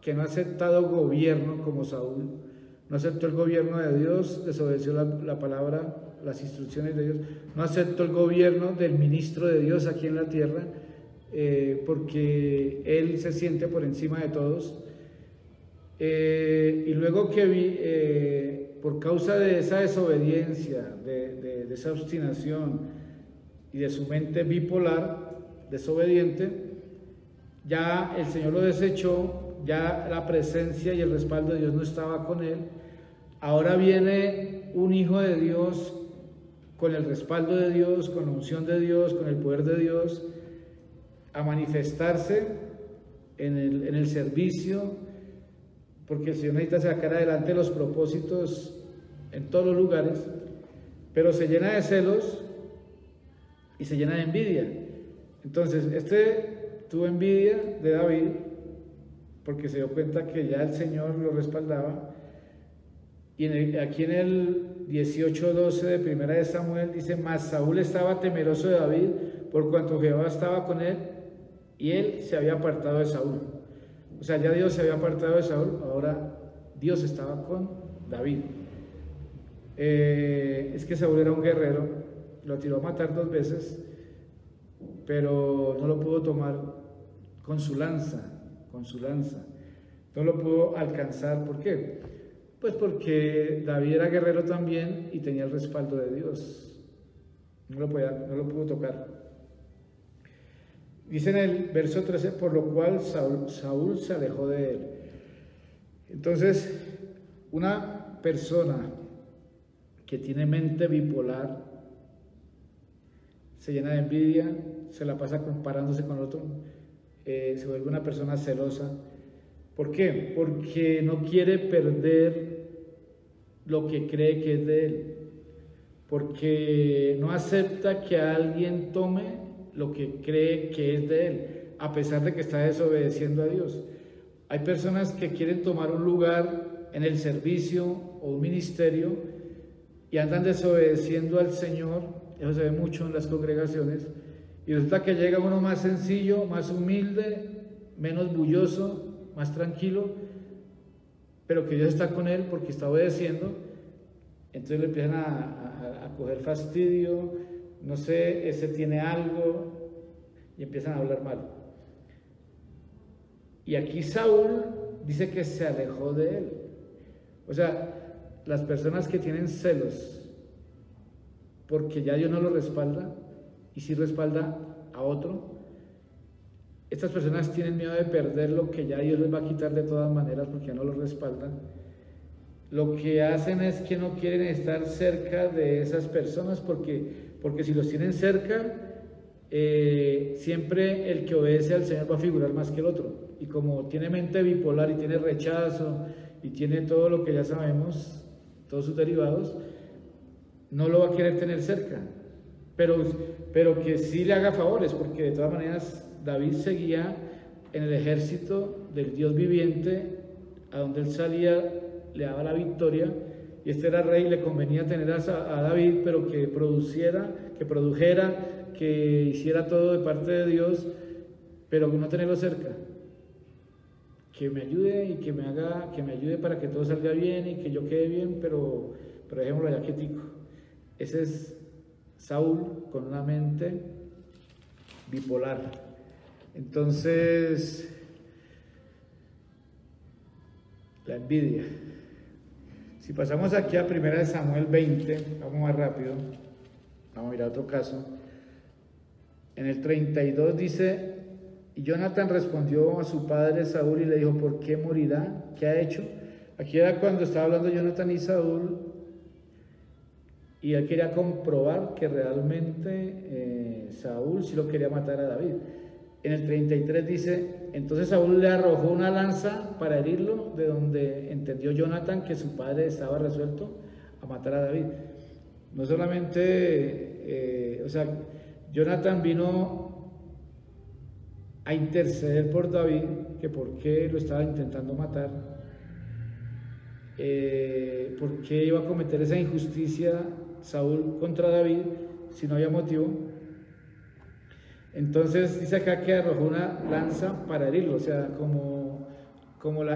que no ha aceptado gobierno como Saúl, no aceptó el gobierno de Dios, desobedeció la palabra, las instrucciones de Dios, no aceptó el gobierno del ministro de Dios aquí en la tierra, porque él se siente por encima de todos. Y luego que por causa de esa desobediencia, de esa obstinación y de su mente bipolar, desobediente, ya el Señor lo desechó, ya la presencia y el respaldo de Dios no estaba con él. Ahora viene un hijo de Dios con el respaldo de Dios, con la unción de Dios, con el poder de Dios, a manifestarse en el servicio porque el Señor necesita sacar adelante los propósitos en todos los lugares, pero se llena de celos y se llena de envidia. Entonces, tuvo envidia de David porque se dio cuenta que ya el Señor lo respaldaba. Y aquí en el 18:12 de Primera de Samuel dice: mas Saúl estaba temeroso de David por cuanto Jehová estaba con él y él se había apartado de Saúl. O sea, ya Dios se había apartado de Saúl, ahora Dios estaba con David. Es que Saúl era un guerrero, lo tiró a matar 2 veces, pero no lo pudo tomar con su lanza, no lo pudo alcanzar. ¿Por qué? Pues porque David era guerrero también y tenía el respaldo de Dios, no lo pudo tocar. Dice en el verso 13, por lo cual Saúl se alejó de él. Entonces, una persona que tiene mente bipolar se llena de envidia, se la pasa comparándose con otro, se vuelve una persona celosa. ¿Por qué? Porque no quiere perder lo que cree que es de él, porque no acepta que alguien tome lo que cree que es de él, a pesar de que está desobedeciendo a Dios. Hay personas que quieren tomar un lugar en el servicio o un ministerio y andan desobedeciendo al Señor. Eso se ve mucho en las congregaciones, y resulta que llega uno más sencillo, más humilde, menos bulloso, más tranquilo, pero que Dios está con él porque está obedeciendo. Entonces le empiezan a coger fastidio, no sé, ese tiene algo, y empiezan a hablar mal. Y aquí Saúl dice que se alejó de él. O sea, las personas que tienen celos porque ya Dios no lo respalda y sí respalda a otro, estas personas tienen miedo de perder lo que ya Dios les va a quitar de todas maneras porque ya no lo respaldan. Lo que hacen es que no quieren estar cerca de esas personas porque si los tienen cerca, siempre el que obedece al Señor va a figurar más que el otro. Y como tiene mente bipolar y tiene rechazo y tiene todo lo que ya sabemos, todos sus derivados, no lo va a querer tener cerca. Pero que sí le haga favores, porque de todas maneras David seguía en el ejército del Dios viviente, a donde él salía le daba la victoria, y este era rey, le convenía tener a David, pero que produjera, que hiciera todo de parte de Dios, pero no tenerlo cerca. Que me ayude y que me ayude para que todo salga bien y que yo quede bien, pero dejémoslo allá quietico. Ese es Saúl con una mente bipolar. Entonces, la envidia. Si pasamos aquí a 1 Samuel 20, vamos más rápido, vamos a mirar otro caso. En el 32 dice: y Jonatán respondió a su padre Saúl y le dijo: ¿por qué morirá? ¿Qué ha hecho? Aquí era cuando estaba hablando Jonatán y Saúl, y él quería comprobar que realmente Saúl sí lo quería matar a David. En el 33 dice: entonces Saúl le arrojó una lanza para herirlo, de donde entendió Jonatán que su padre estaba resuelto a matar a David. No solamente, Jonatán vino a interceder por David, que por qué lo estaba intentando matar, por qué iba a cometer esa injusticia Saúl contra David si no había motivo. Entonces dice acá que arrojó una lanza para herirlo, o sea,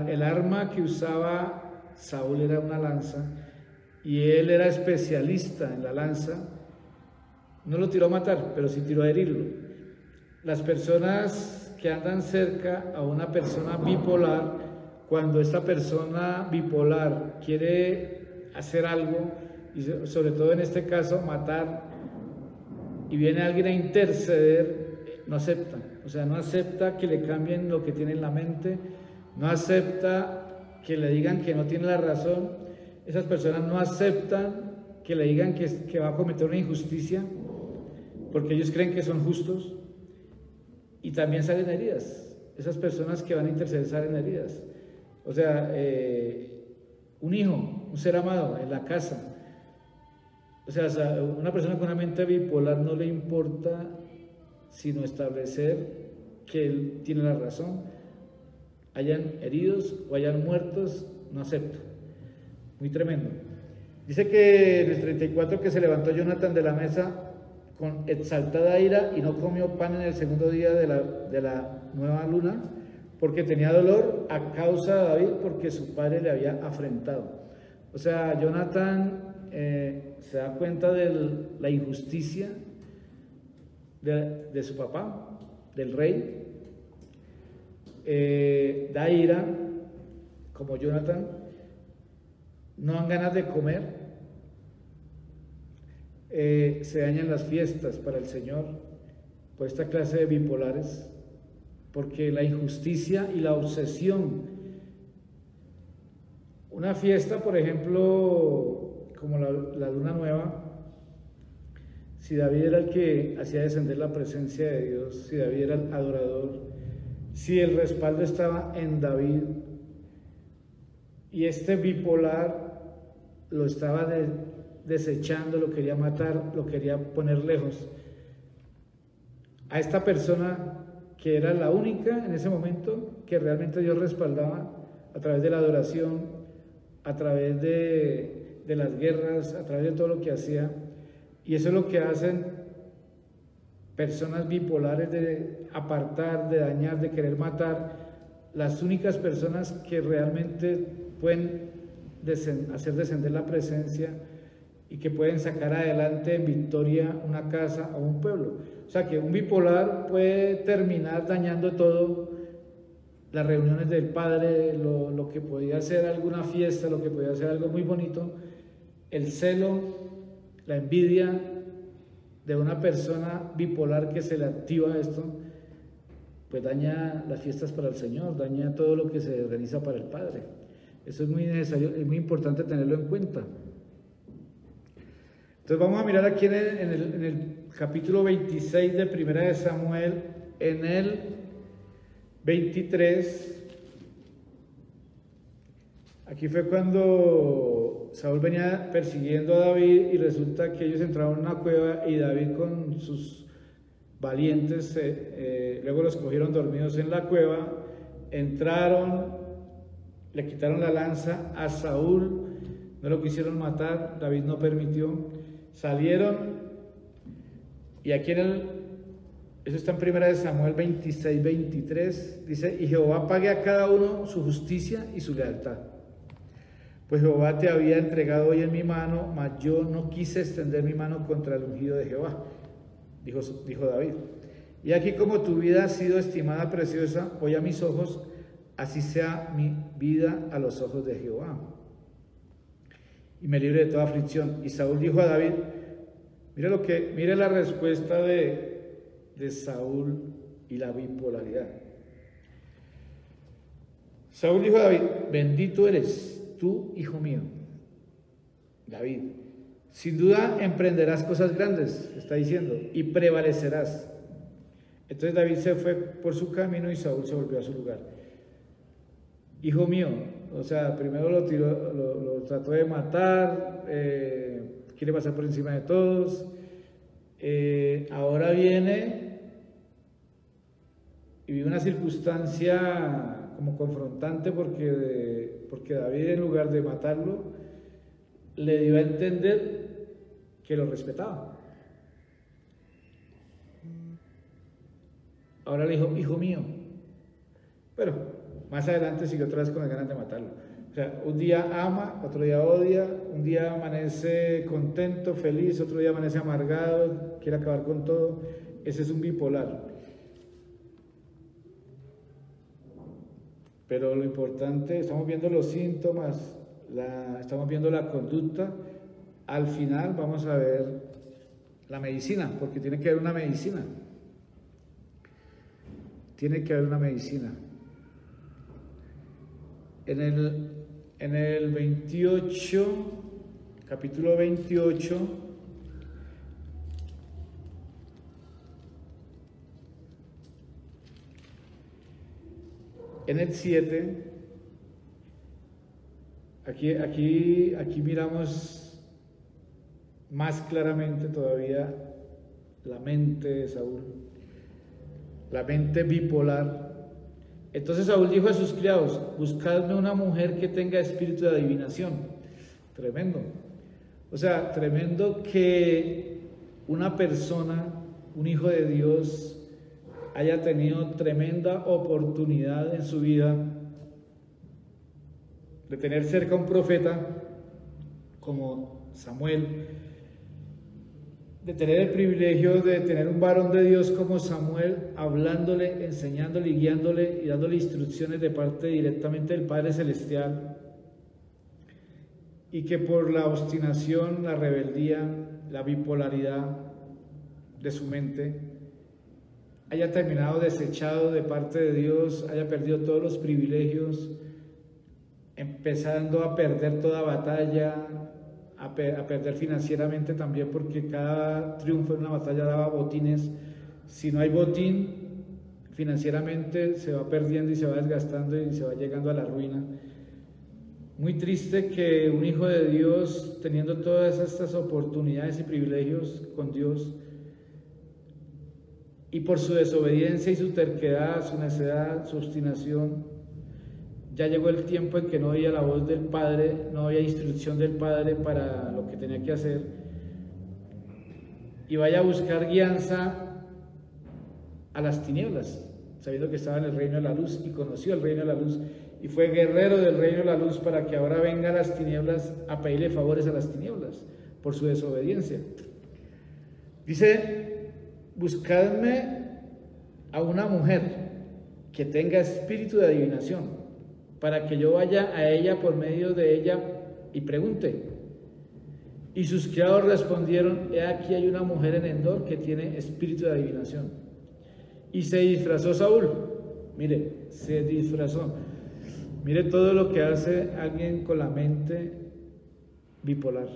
el arma que usaba Saúl era una lanza, y él era especialista en la lanza. No lo tiró a matar, pero sí tiró a herirlo. Las personas que andan cerca a una persona bipolar, cuando esta persona bipolar quiere hacer algo, y sobre todo en este caso matar, y viene alguien a interceder, no acepta. O sea, no acepta que le cambien lo que tiene en la mente, no acepta que le digan que no tiene la razón. Esas personas no aceptan que le digan que va a cometer una injusticia, porque ellos creen que son justos, y también salen heridas. Esas personas que van a interceder salen heridas. O sea, un hijo, un ser amado en la casa. O sea, una persona con una mente bipolar no le importa sino establecer que él tiene la razón, hayan heridos o hayan muertos, no acepta. Muy tremendo. Dice que en el 34 que se levantó Jonathan de la mesa con exaltada ira y no comió pan en el segundo día de la nueva luna, porque tenía dolor a causa de David, porque su padre le había afrentado. O sea, Jonathan se da cuenta de la injusticia de su papá, del rey, da ira, como Jonathan, no dan ganas de comer, se dañan las fiestas para el Señor por esta clase de bipolares, porque la injusticia y la obsesión, una fiesta, por ejemplo, como la luna nueva, si David era el que hacía descender la presencia de Dios, si David era el adorador, si el respaldo estaba en David, y este bipolar lo estaba desechando, lo quería matar, lo quería poner lejos, a esta persona que era la única en ese momento que realmente Dios respaldaba a través de la adoración, a través de las guerras, a través de todo lo que hacía. Y eso es lo que hacen personas bipolares, de apartar, de dañar, de querer matar. Las únicas personas que realmente pueden hacer descender la presencia y que pueden sacar adelante en victoria una casa o un pueblo. O sea que un bipolar puede terminar dañando todo, las reuniones del padre, lo que podía ser alguna fiesta, lo que podía ser algo muy bonito, el celo, la envidia de una persona bipolar que se le activa esto, pues daña las fiestas para el Señor, daña todo lo que se organiza para el Padre. Eso es muy necesario, es muy importante tenerlo en cuenta. Entonces vamos a mirar aquí en el capítulo 26 de Primera de Samuel, en el 23. Aquí fue cuando Saúl venía persiguiendo a David y resulta que ellos entraron en una cueva y David con sus valientes, luego los cogieron dormidos en la cueva, entraron, le quitaron la lanza a Saúl, no lo quisieron matar, David no permitió, salieron y aquí eso está en Primera de Samuel 26, 23, dice, y Jehová pague a cada uno su justicia y su lealtad. Pues Jehová te había entregado hoy en mi mano, mas yo no quise extender mi mano contra el ungido de Jehová, dijo David. Y aquí como tu vida ha sido estimada preciosa hoy a mis ojos, así sea mi vida a los ojos de Jehová, y me libre de toda aflicción. Y Saúl dijo a David, mire la respuesta de Saúl y la bipolaridad. Saúl dijo a David, bendito eres tú, hijo mío, David, sin duda emprenderás cosas grandes, está diciendo, y prevalecerás. Entonces David se fue por su camino y Saúl se volvió a su lugar. Hijo mío, o sea, primero lo trató de matar, quiere pasar por encima de todos, ahora viene y vive una circunstancia como confrontante porque David, en lugar de matarlo, le dio a entender que lo respetaba. Ahora le dijo, hijo mío. Pero más adelante siguió otra vez con las ganas de matarlo. O sea, un día ama, otro día odia, un día amanece contento, feliz, otro día amanece amargado, quiere acabar con todo. Ese es un bipolar. Pero lo importante, estamos viendo los síntomas, estamos viendo la conducta. Al final vamos a ver la medicina, porque tiene que haber una medicina. Tiene que haber una medicina. En el 28, capítulo 28, en el 7, Aquí miramos más claramente todavía la mente de Saúl, la mente bipolar. Entonces Saúl dijo a sus criados: buscadme una mujer que tenga espíritu de adivinación. Tremendo. O sea, tremendo que una persona, un hijo de Dios, haya tenido tremenda oportunidad en su vida de tener cerca a un profeta como Samuel, de tener el privilegio de tener un varón de Dios como Samuel, hablándole, enseñándole y guiándole y dándole instrucciones de parte directamente del Padre Celestial, y que por la obstinación, la rebeldía, la bipolaridad de su mente, haya terminado desechado de parte de Dios, haya perdido todos los privilegios, empezando a perder toda batalla, a perder financieramente también, porque cada triunfo en una batalla daba botines. Si no hay botín, financieramente se va perdiendo y se va desgastando y se va llegando a la ruina. Muy triste que un hijo de Dios, teniendo todas estas oportunidades y privilegios con Dios, y por su desobediencia y su terquedad, su necedad, su obstinación, ya llegó el tiempo en que no oía la voz del Padre, no había instrucción del Padre para lo que tenía que hacer, y vaya a buscar guianza a las tinieblas, sabiendo que estaba en el reino de la luz, y conoció el reino de la luz, y fue guerrero del reino de la luz, para que ahora venga a las tinieblas a pedirle favores a las tinieblas por su desobediencia. Dice: buscadme a una mujer que tenga espíritu de adivinación, para que yo vaya a ella por medio de ella y pregunte. Y sus criados respondieron: he aquí hay una mujer en Endor que tiene espíritu de adivinación. Y se disfrazó Saúl. Mire, se disfrazó. Mire todo lo que hace alguien con la mente bipolar.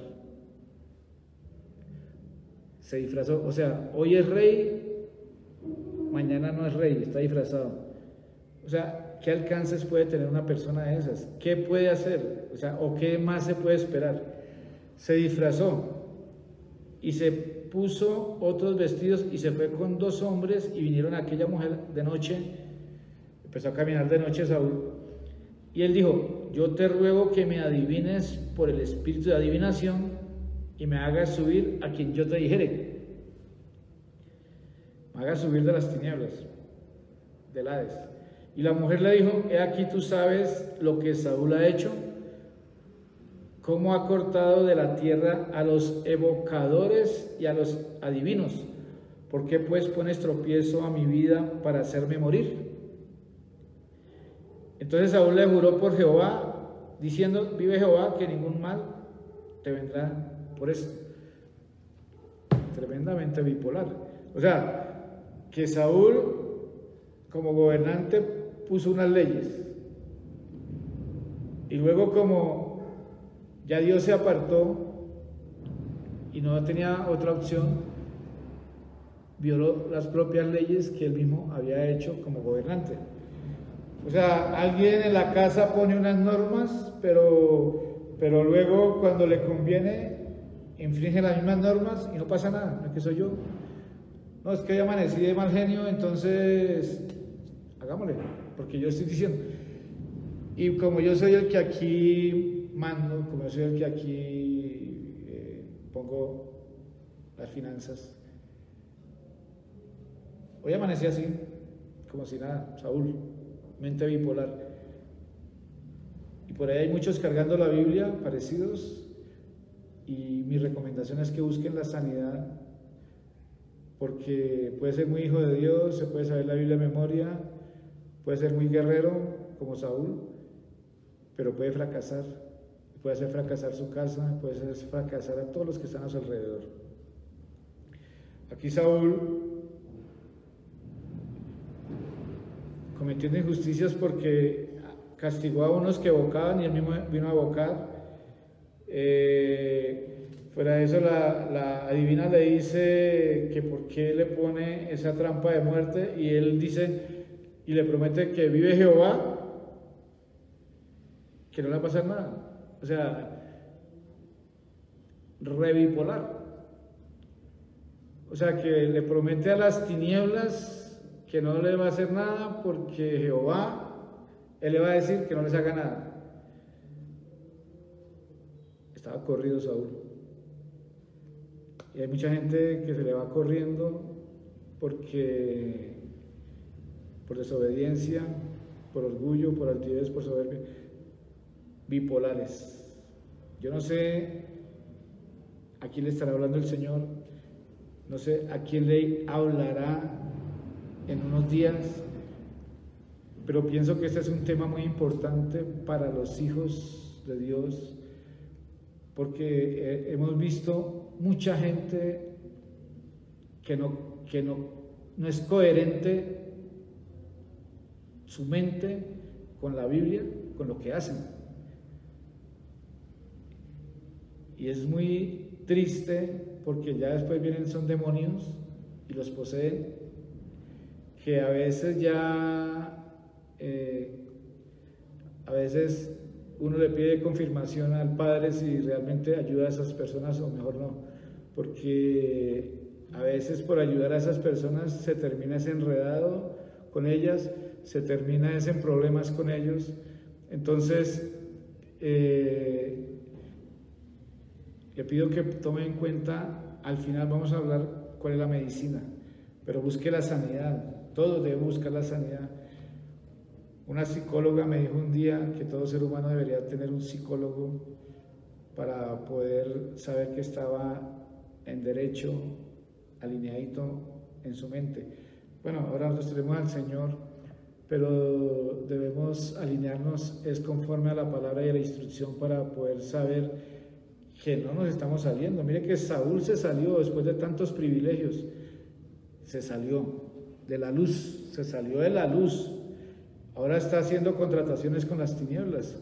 Se disfrazó. O sea, hoy es rey, mañana no es rey, está disfrazado. O sea, ¿qué alcances puede tener una persona de esas? ¿Qué puede hacer? O sea, ¿o qué más se puede esperar? Se disfrazó y se puso otros vestidos y se fue con 2 hombres y vinieron a aquella mujer de noche. Empezó a caminar de noche Saúl. Y él dijo: yo te ruego que me adivines por el espíritu de adivinación y me hagas subir a quien yo te dijere. Me hagas subir de las tinieblas, del Hades. Y la mujer le dijo: he aquí tú sabes lo que Saúl ha hecho, cómo ha cortado de la tierra a los evocadores y a los adivinos. ¿Por qué pues pones tropiezo a mi vida para hacerme morir? Entonces Saúl le juró por Jehová, diciendo: vive Jehová, que ningún mal te vendrá por esto. Tremendamente bipolar. O sea, que Saúl, como gobernante, puso unas leyes, y luego, como ya Dios se apartó y no tenía otra opción, violó las propias leyes que él mismo había hecho como gobernante. O sea, alguien en la casa pone unas normas, pero luego, cuando le conviene, infringe las mismas normas y no pasa nada. No es que soy yo. No, es que hoy amanecí de mal genio, entonces hagámosle, porque yo estoy diciendo. Y como yo soy el que aquí mando, como yo soy el que aquí pongo las finanzas, hoy amanecí así, como si nada. Saúl, mente bipolar. Y por ahí hay muchos cargando la Biblia, parecidos, y mi recomendación es que busquen la sanidad, porque puede ser muy hijo de Dios, se puede saber la Biblia de memoria, puede ser muy guerrero como Saúl, pero puede fracasar, puede hacer fracasar su casa, puede hacer fracasar a todos los que están a su alrededor. Aquí Saúl, cometiendo injusticias porque castigó a unos que evocaban y él mismo vino a evocar. Fuera de eso, la adivina le dice que por qué le pone esa trampa de muerte, y él dice y le promete que vive Jehová, que no le va a pasar nada. o sea, rebipolar. O sea, que le promete a las tinieblas que no le va a hacer nada porque Jehová, él le va a decir que no les haga nada. Estaba corrido Saúl. Y hay mucha gente que se le va corriendo porque por desobediencia, por orgullo, por altivez, por soberbia, bipolares. Yo no sé a quién le estará hablando el Señor, no sé a quién le hablará en unos días, pero pienso que este es un tema muy importante para los hijos de Dios, porque hemos visto mucha gente que no es coherente su mente con la Biblia, con lo que hacen. Y es muy triste porque ya después son demonios y los poseen, que a veces a veces uno le pide confirmación al Padre si realmente ayuda a esas personas o mejor no, porque a veces por ayudar a esas personas se termina enredado con ellas, se termina en problemas con ellos. Entonces le pido que tome en cuenta, al final vamos a hablar cuál es la medicina, pero busque la sanidad, todos debemos buscar la sanidad. Una psicóloga me dijo un día que todo ser humano debería tener un psicólogo para poder saber que estaba en derecho, alineadito en su mente. Bueno, ahora nosotros tenemos al Señor, pero debemos alinearnos es conforme a la palabra y a la instrucción para poder saber que no nos estamos saliendo. Mire que Saúl se salió después de tantos privilegios, se salió de la luz, se salió de la luz, ahora está haciendo contrataciones con las tinieblas,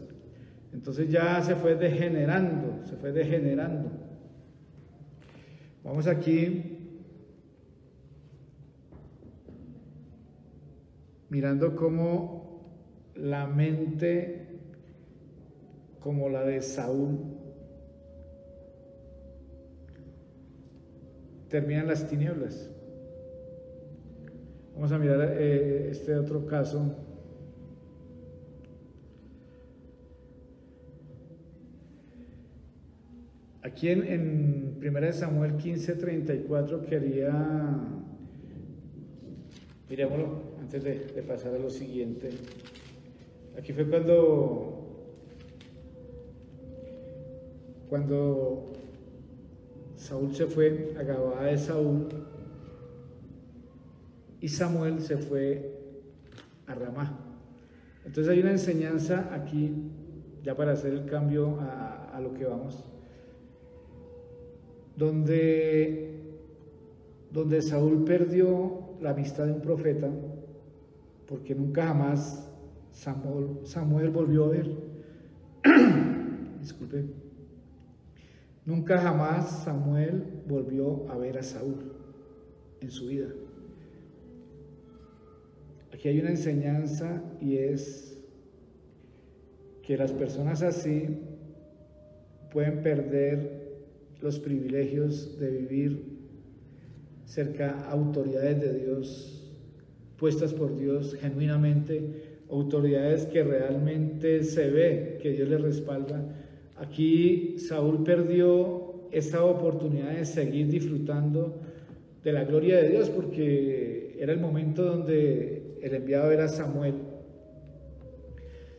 entonces ya se fue degenerando, Vamos aquí mirando cómo la mente, como la de Saúl, termina en las tinieblas. Vamos a mirar este otro caso. Aquí en 1 Samuel 15:34 mirémoslo antes de pasar a lo siguiente. Aquí fue cuando Saúl se fue a Gabaa de Saúl y Samuel se fue a Ramá. Entonces hay una enseñanza aquí, ya para hacer el cambio a lo que vamos, donde Saúl perdió la amistad de un profeta, porque nunca jamás Samuel volvió a ver. Disculpe. Nunca jamás Samuel volvió a ver a Saúl en su vida. Aquí hay una enseñanza y es que las personas así pueden perder los privilegios de vivir cerca a autoridades de Dios, puestas por Dios genuinamente, autoridades que realmente se ve que Dios les respalda. Aquí Saúl perdió esa oportunidad de seguir disfrutando de la gloria de Dios, porque era el momento donde el enviado era Samuel.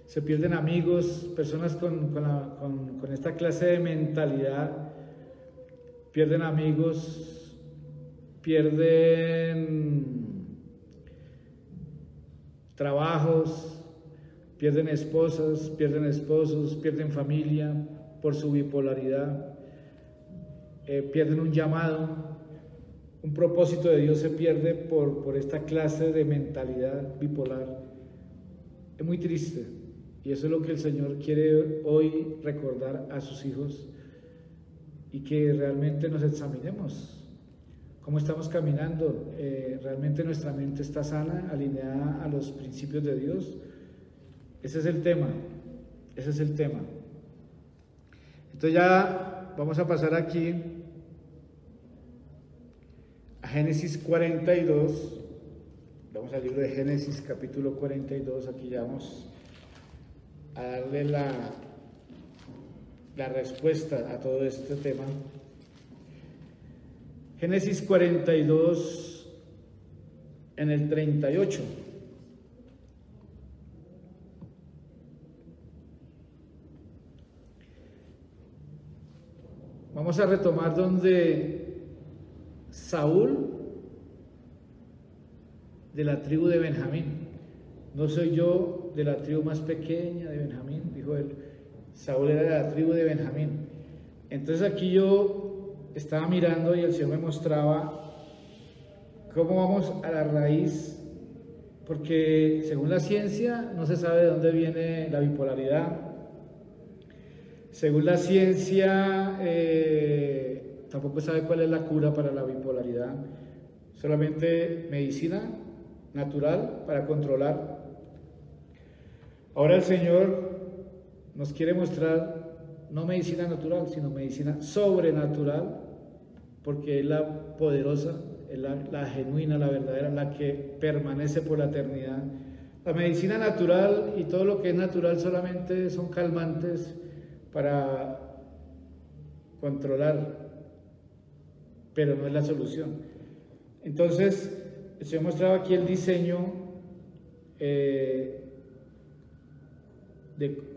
Se pierden amigos, personas con esta clase de mentalidad, pierden amigos, pierden trabajos, pierden esposas, pierden esposos, pierden familia por su bipolaridad, pierden un llamado, un propósito de Dios se pierde por esta clase de mentalidad bipolar. Es muy triste y eso es lo que el Señor quiere hoy recordar a sus hijos y que realmente nos examinemos. ¿Cómo estamos caminando? ¿Realmente nuestra mente está sana, alineada a los principios de Dios? Ese es el tema, ese es el tema. Entonces ya vamos a pasar aquí a Génesis 42. Vamos al libro de Génesis capítulo 42. Aquí ya vamos a darle la respuesta a todo este tema. Génesis 42 en el 38. Vamos a retomar donde Saúl, de la tribu de Benjamín. No soy yo de la tribu más pequeña de Benjamín, dijo él. Saúl era de la tribu de Benjamín. Entonces aquí yo estaba mirando y el Señor me mostraba cómo vamos a la raíz, porque según la ciencia no se sabe de dónde viene la bipolaridad. Según la ciencia tampoco sabe cuál es la cura para la bipolaridad. Solamente medicina natural para controlar. Ahora el Señor nos quiere mostrar no medicina natural, sino medicina sobrenatural, porque es la poderosa, es la genuina, la verdadera, la que permanece por la eternidad. La medicina natural y todo lo que es natural solamente son calmantes para controlar, pero no es la solución. Entonces, el Señor mostraba aquí el diseño de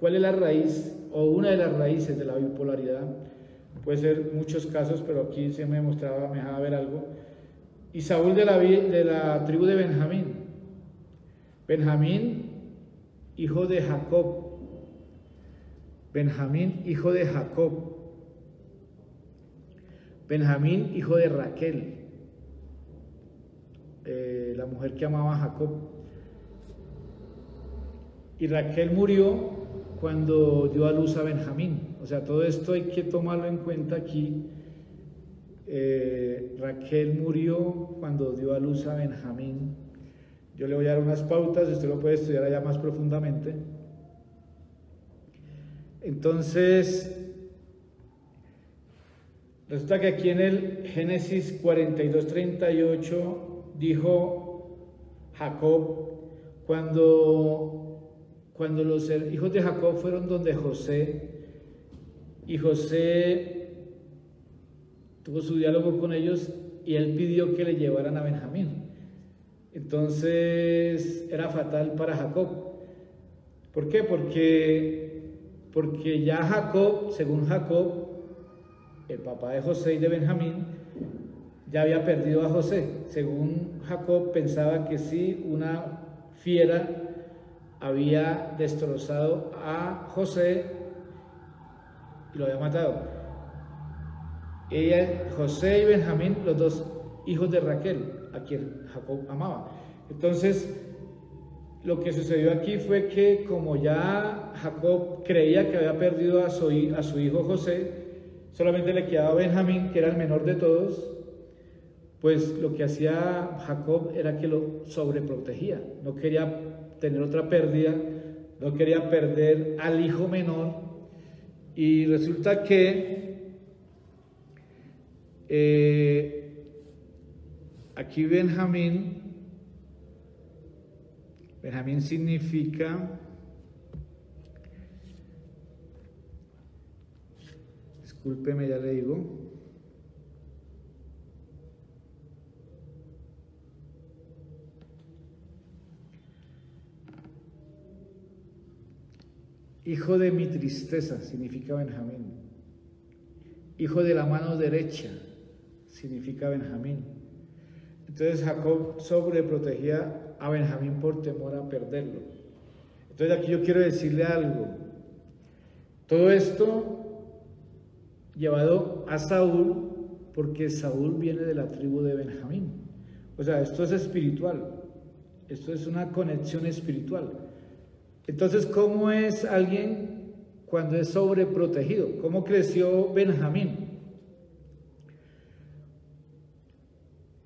cuál es la raíz o una de las raíces de la bipolaridad. Puede ser muchos casos, pero aquí se me mostraba, me dejaba ver algo. Y Saúl de la tribu de Benjamín. Benjamín, hijo de Jacob. Benjamín, hijo de Jacob. Benjamín, hijo de Raquel, la mujer que amaba a Jacob. Y Raquel murió cuando dio a luz a Benjamín. O sea, todo esto hay que tomarlo en cuenta aquí. Raquel murió cuando dio a luz a Benjamín. Yo le voy a dar unas pautas, usted lo puede estudiar allá más profundamente. Entonces, resulta que aquí en el Génesis 42:38 dijo Jacob, cuando los hijos de Jacob fueron donde José, y José tuvo su diálogo con ellos y él pidió que le llevaran a Benjamín. Entonces era fatal para Jacob. ¿Por qué? Porque ya Jacob, según Jacob, el papá de José y de Benjamín, ya había perdido a José. Según Jacob pensaba que sí, una fiera había destrozado a José y lo había matado. José y Benjamín, los dos hijos de Raquel, a quien Jacob amaba. Entonces, lo que sucedió aquí fue que como ya Jacob creía que había perdido a su hijo José, solamente le quedaba Benjamín, que era el menor de todos, pues lo que hacía Jacob era que lo sobreprotegía. No quería tener otra pérdida, no quería perder al hijo menor. Y resulta que aquí Benjamín significa, discúlpeme, ya le digo, hijo de mi tristeza, significa Benjamín. Hijo de la mano derecha, significa Benjamín. Entonces Jacob sobreprotegía a Benjamín por temor a perderlo. Entonces aquí yo quiero decirle algo. Todo esto llevado a Saúl, porque Saúl viene de la tribu de Benjamín. O sea, esto es espiritual. Esto es una conexión espiritual. Entonces, ¿cómo es alguien cuando es sobreprotegido? ¿Cómo creció Benjamín?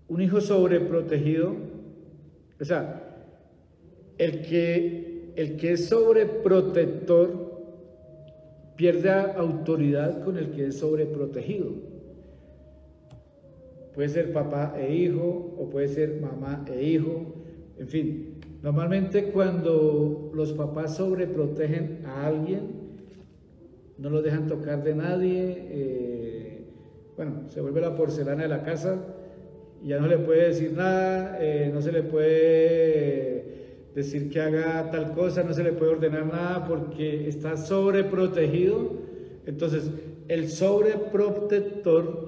Un hijo sobreprotegido, o sea, el que es sobreprotector pierde autoridad con el que es sobreprotegido. Puede ser papá e hijo, o puede ser mamá e hijo, en fin. Normalmente cuando los papás sobreprotegen a alguien, no lo dejan tocar de nadie, bueno, se vuelve la porcelana de la casa, ya no le puede decir nada, no se le puede decir que haga tal cosa, no se le puede ordenar nada porque está sobreprotegido. Entonces, el sobreprotector,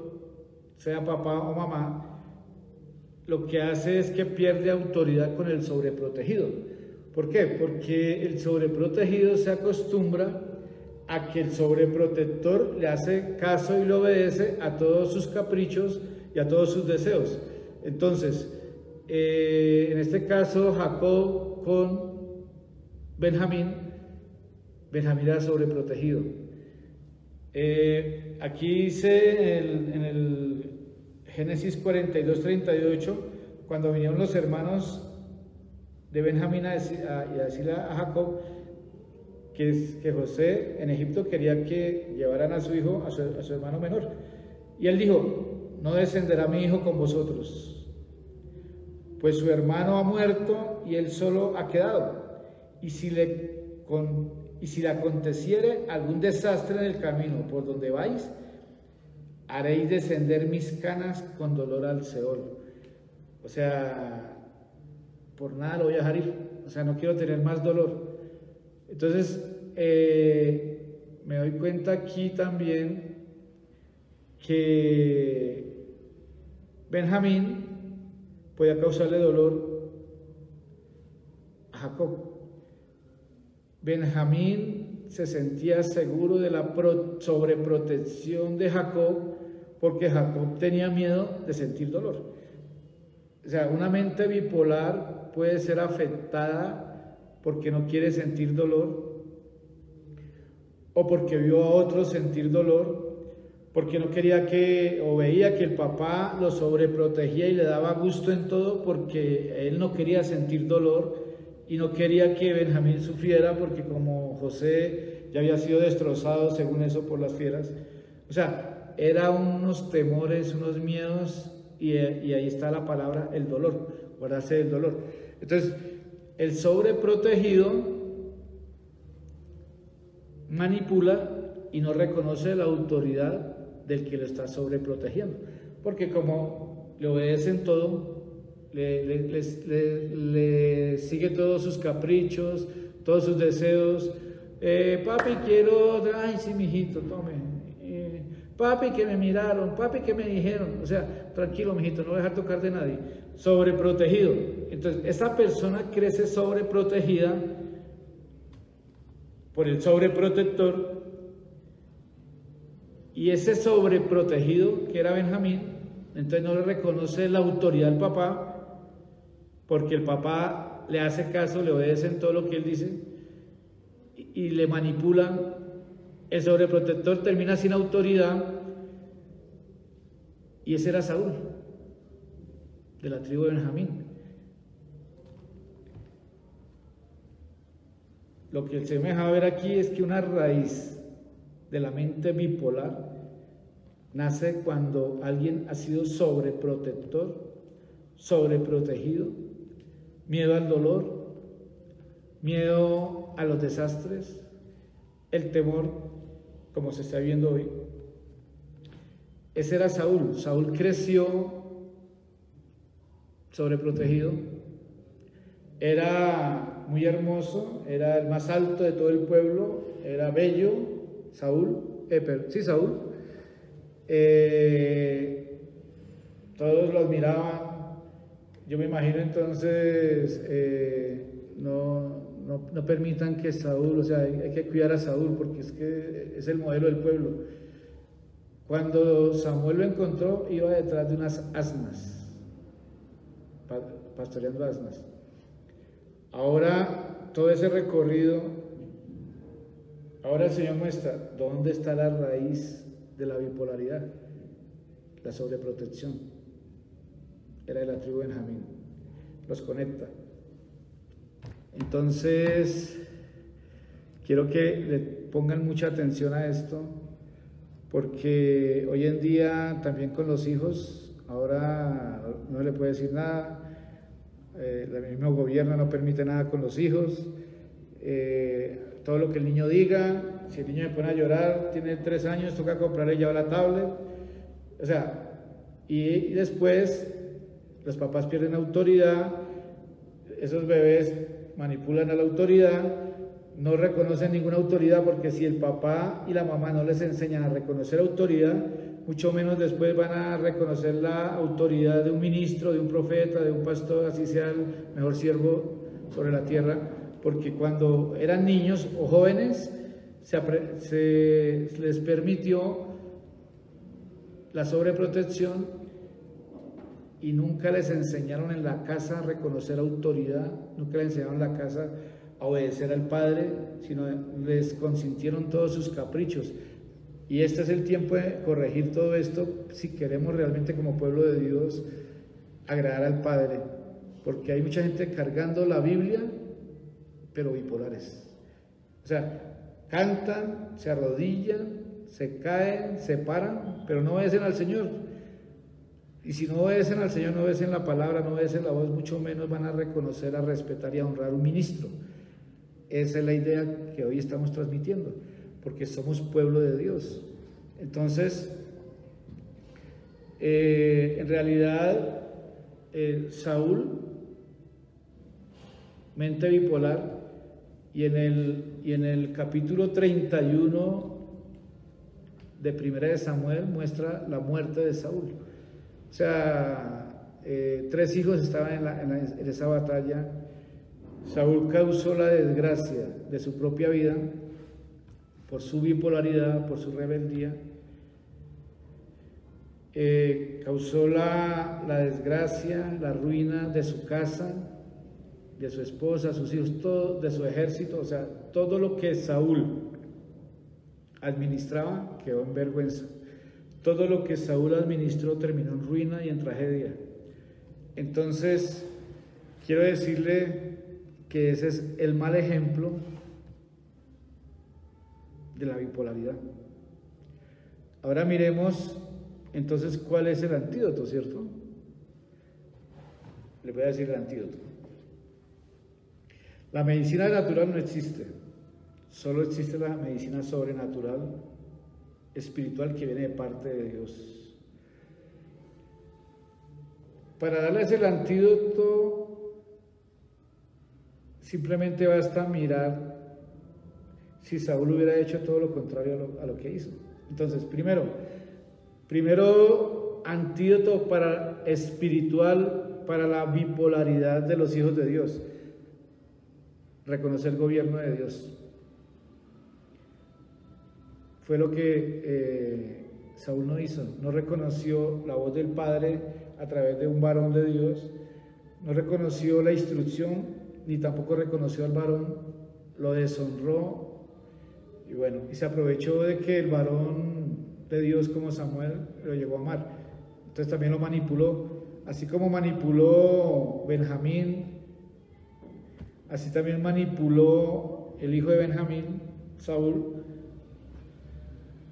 sea papá o mamá, lo que hace es que pierde autoridad con el sobreprotegido. ¿Por qué? Porque el sobreprotegido se acostumbra a que el sobreprotector le hace caso y le obedece a todos sus caprichos y a todos sus deseos. Entonces, en este caso, Jacob con Benjamín era sobreprotegido. Aquí dice en el Génesis 42:38, cuando vinieron los hermanos de Benjamín a decirle a Jacob que José en Egipto quería que llevaran a su hijo, a su hermano menor. Y él dijo: no descenderá mi hijo con vosotros, pues su hermano ha muerto y él solo ha quedado. Y si le aconteciere algún desastre en el camino por donde vais, haréis descender mis canas con dolor al Seol. O sea, por nada lo voy a dejar ir. O sea, no quiero tener más dolor. Entonces, me doy cuenta aquí también que Benjamín podía causarle dolor a Jacob. Benjamín se sentía seguro de la sobreprotección de Jacob porque Jacob tenía miedo de sentir dolor. O sea, una mente bipolar puede ser afectada porque no quiere sentir dolor, o porque vio a otros sentir dolor, porque no quería o veía que el papá lo sobreprotegía y le daba gusto en todo, porque él no quería sentir dolor y no quería que Benjamín sufriera, porque como José ya había sido destrozado según eso por las fieras. O sea, eran unos temores, unos miedos, y ahí está la palabra, el dolor, guardarse del dolor. Entonces, el sobreprotegido manipula y no reconoce la autoridad del que lo está sobreprotegiendo, porque como le obedecen todo, le sigue todos sus caprichos, todos sus deseos. Papi, quiero, ay sí, mijito, tome. Papi, que me miraron, papi, que me dijeron. O sea, tranquilo, mijito, no voy a dejar tocar de nadie. Sobreprotegido. Entonces, esa persona crece sobreprotegida por el sobreprotector, y ese sobreprotegido, que era Benjamín, entonces no le reconoce la autoridad al papá, porque el papá le hace caso, le obedece en todo lo que él dice, y le manipulan. El sobreprotector termina sin autoridad, y ese era Saúl, de la tribu de Benjamín. Lo que se me deja ver aquí es que una raíz de la mente bipolar nace cuando alguien ha sido sobreprotector, sobreprotegido, miedo al dolor, miedo a los desastres, el temor, como se está viendo hoy. Ese era Saúl. Saúl creció sobreprotegido, era muy hermoso, era el más alto de todo el pueblo, era bello, Saúl. Todos lo admiraban. Yo me imagino entonces, no permitan que Saúl, o sea, hay que cuidar a Saúl porque es que es el modelo del pueblo. Cuando Samuel lo encontró, iba detrás de unas asnas, pastoreando asnas. Ahora, todo ese recorrido, ahora el Señor muestra dónde está la raíz de la bipolaridad, la sobreprotección. Era de la tribu de Benjamín, los conecta. Entonces, quiero que le pongan mucha atención a esto, porque hoy en día también con los hijos, ahora no le puede decir nada, el mismo gobierno no permite nada con los hijos, todo lo que el niño diga, si el niño se pone a llorar, tiene 3 años, toca comprarle ya la tablet, o sea, y después los papás pierden autoridad, esos bebés manipulan a la autoridad, no reconocen ninguna autoridad, porque si el papá y la mamá no les enseñan a reconocer autoridad, mucho menos después van a reconocer la autoridad de un ministro, de un profeta, de un pastor, así sea el mejor siervo sobre la tierra, porque cuando eran niños o jóvenes se les permitió la sobreprotección y nunca les enseñaron en la casa a reconocer autoridad, nunca les enseñaron en la casa a obedecer al Padre, sino les consintieron todos sus caprichos. Y este es el tiempo de corregir todo esto si queremos realmente como pueblo de Dios agradar al Padre, porque hay mucha gente cargando la Biblia, pero bipolares. O sea, cantan, se arrodillan, se caen, se paran, pero no obedecen al Señor. Y si no obedecen al Señor, no obedecen la palabra, no obedecen la voz, mucho menos van a reconocer, a respetar y a honrar a un ministro. Esa es la idea que hoy estamos transmitiendo, porque somos pueblo de Dios. Entonces, en realidad, Saúl, mente bipolar, y en el capítulo 31 de Primera de Samuel muestra la muerte de Saúl. O sea, 3 hijos estaban en esa batalla. Saúl causó la desgracia de su propia vida por su bipolaridad, por su rebeldía. Causó la desgracia, la ruina de su casa, de su esposa, sus hijos, todo, de su ejército. O sea, todo lo que Saúl administraba quedó en vergüenza. Todo lo que Saúl administró terminó en ruina y en tragedia. Entonces, quiero decirle que ese es el mal ejemplo de la bipolaridad. Ahora miremos entonces cuál es el antídoto, ¿cierto? Le voy a decir el antídoto. La medicina natural no existe, solo existe la medicina sobrenatural, espiritual, que viene de parte de Dios. Para darles el antídoto, simplemente basta mirar si Saúl hubiera hecho todo lo contrario a lo que hizo. Entonces, primero antídoto para espiritual, para la bipolaridad de los hijos de Dios: reconocer el gobierno de Dios. Fue lo que Saúl no hizo, no reconoció la voz del Padre a través de un varón de Dios, no reconoció la instrucción, ni tampoco reconoció al varón, lo deshonró, y bueno, y se aprovechó de que el varón de Dios como Samuel lo llegó a amar. Entonces también lo manipuló, así como manipuló Benjamín, así también manipuló el hijo de Benjamín, Saúl,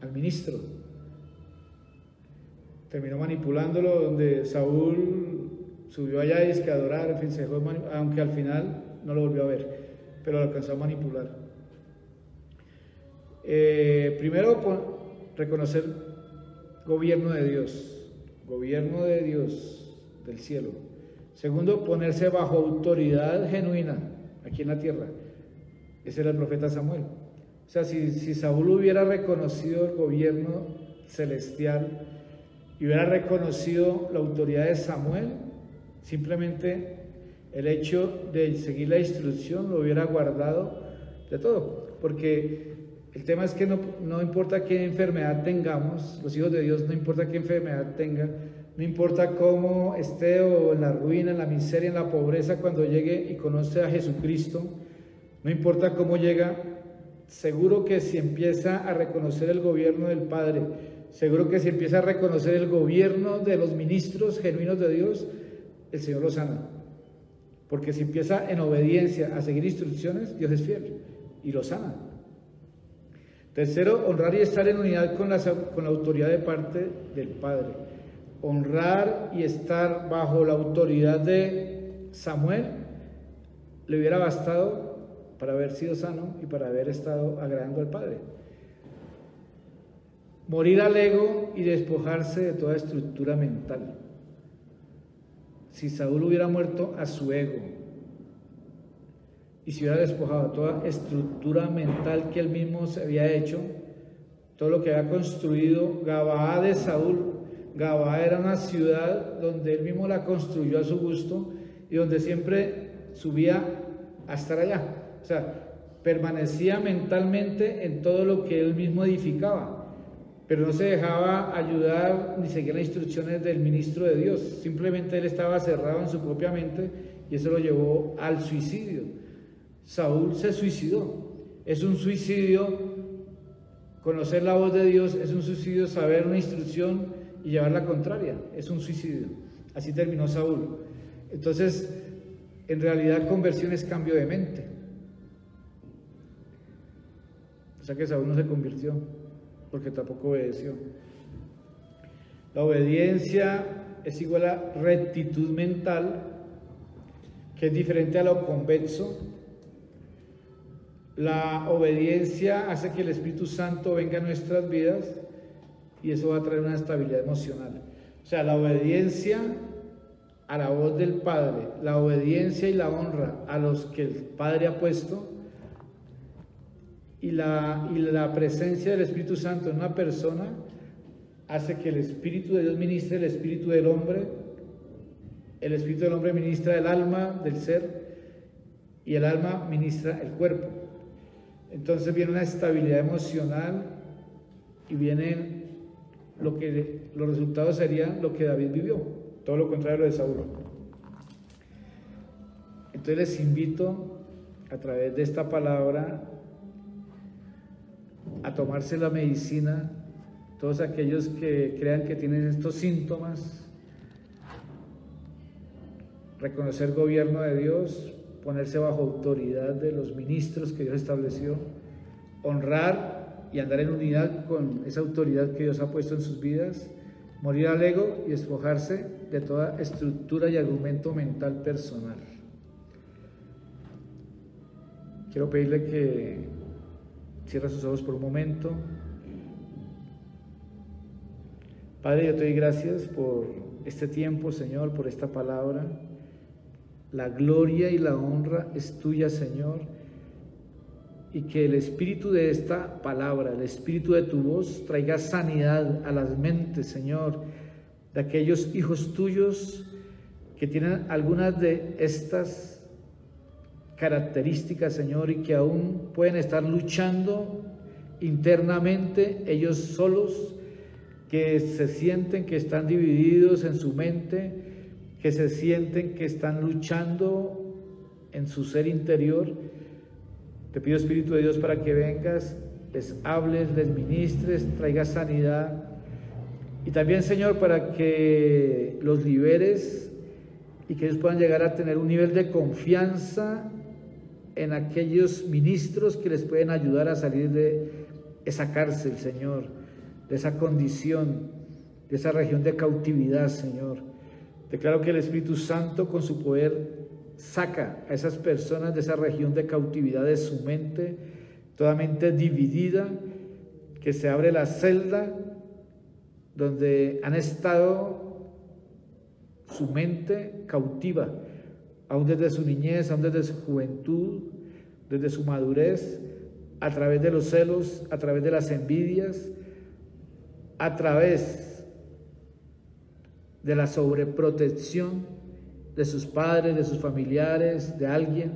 al ministro. Terminó manipulándolo, donde Saúl subió allá y es que adorar, en fin, se dejó aunque al final no lo volvió a ver, pero lo alcanzó a manipular. Primero, reconocer gobierno de Dios del cielo. Segundo, ponerse bajo autoridad genuina aquí en la tierra. Ese era el profeta Samuel. O sea, si Saúl hubiera reconocido el gobierno celestial y hubiera reconocido la autoridad de Samuel, simplemente el hecho de seguir la instrucción lo hubiera guardado de todo. Porque el tema es que no importa qué enfermedad tengamos, los hijos de Dios, no importa qué enfermedad tenga, no importa cómo esté o en la ruina, en la miseria, en la pobreza, cuando llegue y conoce a Jesucristo, no importa cómo llega, seguro que si empieza a reconocer el gobierno del Padre, seguro que si empieza a reconocer el gobierno de los ministros genuinos de Dios, el Señor lo sana. Porque si empieza en obediencia a seguir instrucciones, Dios es fiel y lo sana. Tercero, honrar y estar en unidad con la autoridad de parte del Padre. Honrar y estar bajo la autoridad de Samuel le hubiera bastado para haber sido sano y para haber estado agradando al Padre. Morir al ego y despojarse de toda estructura mental. Si Saúl hubiera muerto a su ego y se hubiera despojado de toda estructura mental que él mismo se había hecho, todo lo que había construido, Gabaa de Saúl, Gabaa era una ciudad donde él mismo la construyó a su gusto y donde siempre subía a estar allá. O sea, permanecía mentalmente en todo lo que él mismo edificaba, pero no se dejaba ayudar ni seguir las instrucciones del ministro de Dios. Simplemente él estaba cerrado en su propia mente y eso lo llevó al suicidio. Saúl se suicidó. Es un suicidio conocer la voz de Dios, es un suicidio saber una instrucción y llevar la contraria, es un suicidio. Así terminó Saúl. Entonces, en realidad conversión es cambio de mente. O sea que Saúl no se convirtió, porque tampoco obedeció. La obediencia es igual a rectitud mental, que es diferente a lo convexo. La obediencia hace que el Espíritu Santo venga a nuestras vidas y eso va a traer una estabilidad emocional. O sea, la obediencia a la voz del Padre, la obediencia y la honra a los que el Padre ha puesto y la presencia del Espíritu Santo en una persona hace que el Espíritu de Dios ministre el Espíritu del hombre, el Espíritu del hombre ministra el alma del ser y el alma ministra el cuerpo. Entonces viene una estabilidad emocional y vienen los resultados serían lo que David vivió, todo lo contrario de Saúl. Entonces les invito a través de esta palabra a tomarse la medicina, todos aquellos que crean que tienen estos síntomas, reconocer gobierno de Dios, ponerse bajo autoridad de los ministros que Dios estableció, honrar y andar en unidad con esa autoridad que Dios ha puesto en sus vidas, morir al ego y despojarse de toda estructura y argumento mental personal. Quiero pedirle que cierre sus ojos por un momento. Padre, yo te doy gracias por este tiempo, Señor, por esta palabra. La gloria y la honra es tuya, Señor, y que el espíritu de esta palabra, el espíritu de tu voz, traiga sanidad a las mentes, Señor, de aquellos hijos tuyos que tienen algunas de estas características, Señor, y que aún pueden estar luchando internamente ellos solos, que se sienten que están divididos en su mente, que se sienten que están luchando en su ser interior. Te pido, Espíritu de Dios, para que vengas, les hables, les ministres, traigas sanidad. Y también, Señor, para que los liberes y que ellos puedan llegar a tener un nivel de confianza en aquellos ministros que les pueden ayudar a salir de esa cárcel, Señor, de esa condición, de esa región de cautividad, Señor. Declaro que el Espíritu Santo con su poder saca a esas personas de esa región de cautividad de su mente, toda mente dividida, que se abre la celda donde han estado su mente cautiva, aún desde su niñez, aún desde su juventud, desde su madurez, a través de los celos, a través de las envidias, a través de la sobreprotección de sus padres, de sus familiares, de alguien.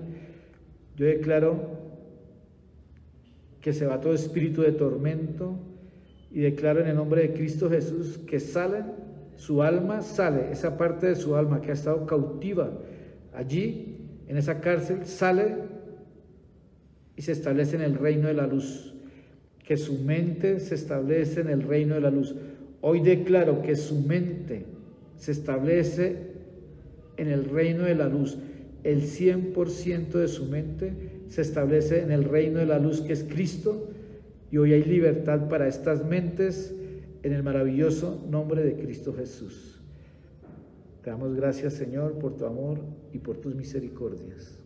Yo declaro que se va todo espíritu de tormento y declaro en el nombre de Cristo Jesús que sale, su alma sale, esa parte de su alma que ha estado cautiva allí, en esa cárcel, sale y se establece en el reino de la luz, que su mente se establece en el reino de la luz. Hoy declaro que su mente se establece en el reino de la luz. El 100% de su mente se establece en el reino de la luz, que es Cristo, Y hoy hay libertad para estas mentes en el maravilloso nombre de Cristo Jesús. Te damos gracias, Señor, por tu amor y por tus misericordias.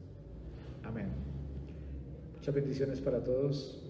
Amén. Muchas bendiciones para todos.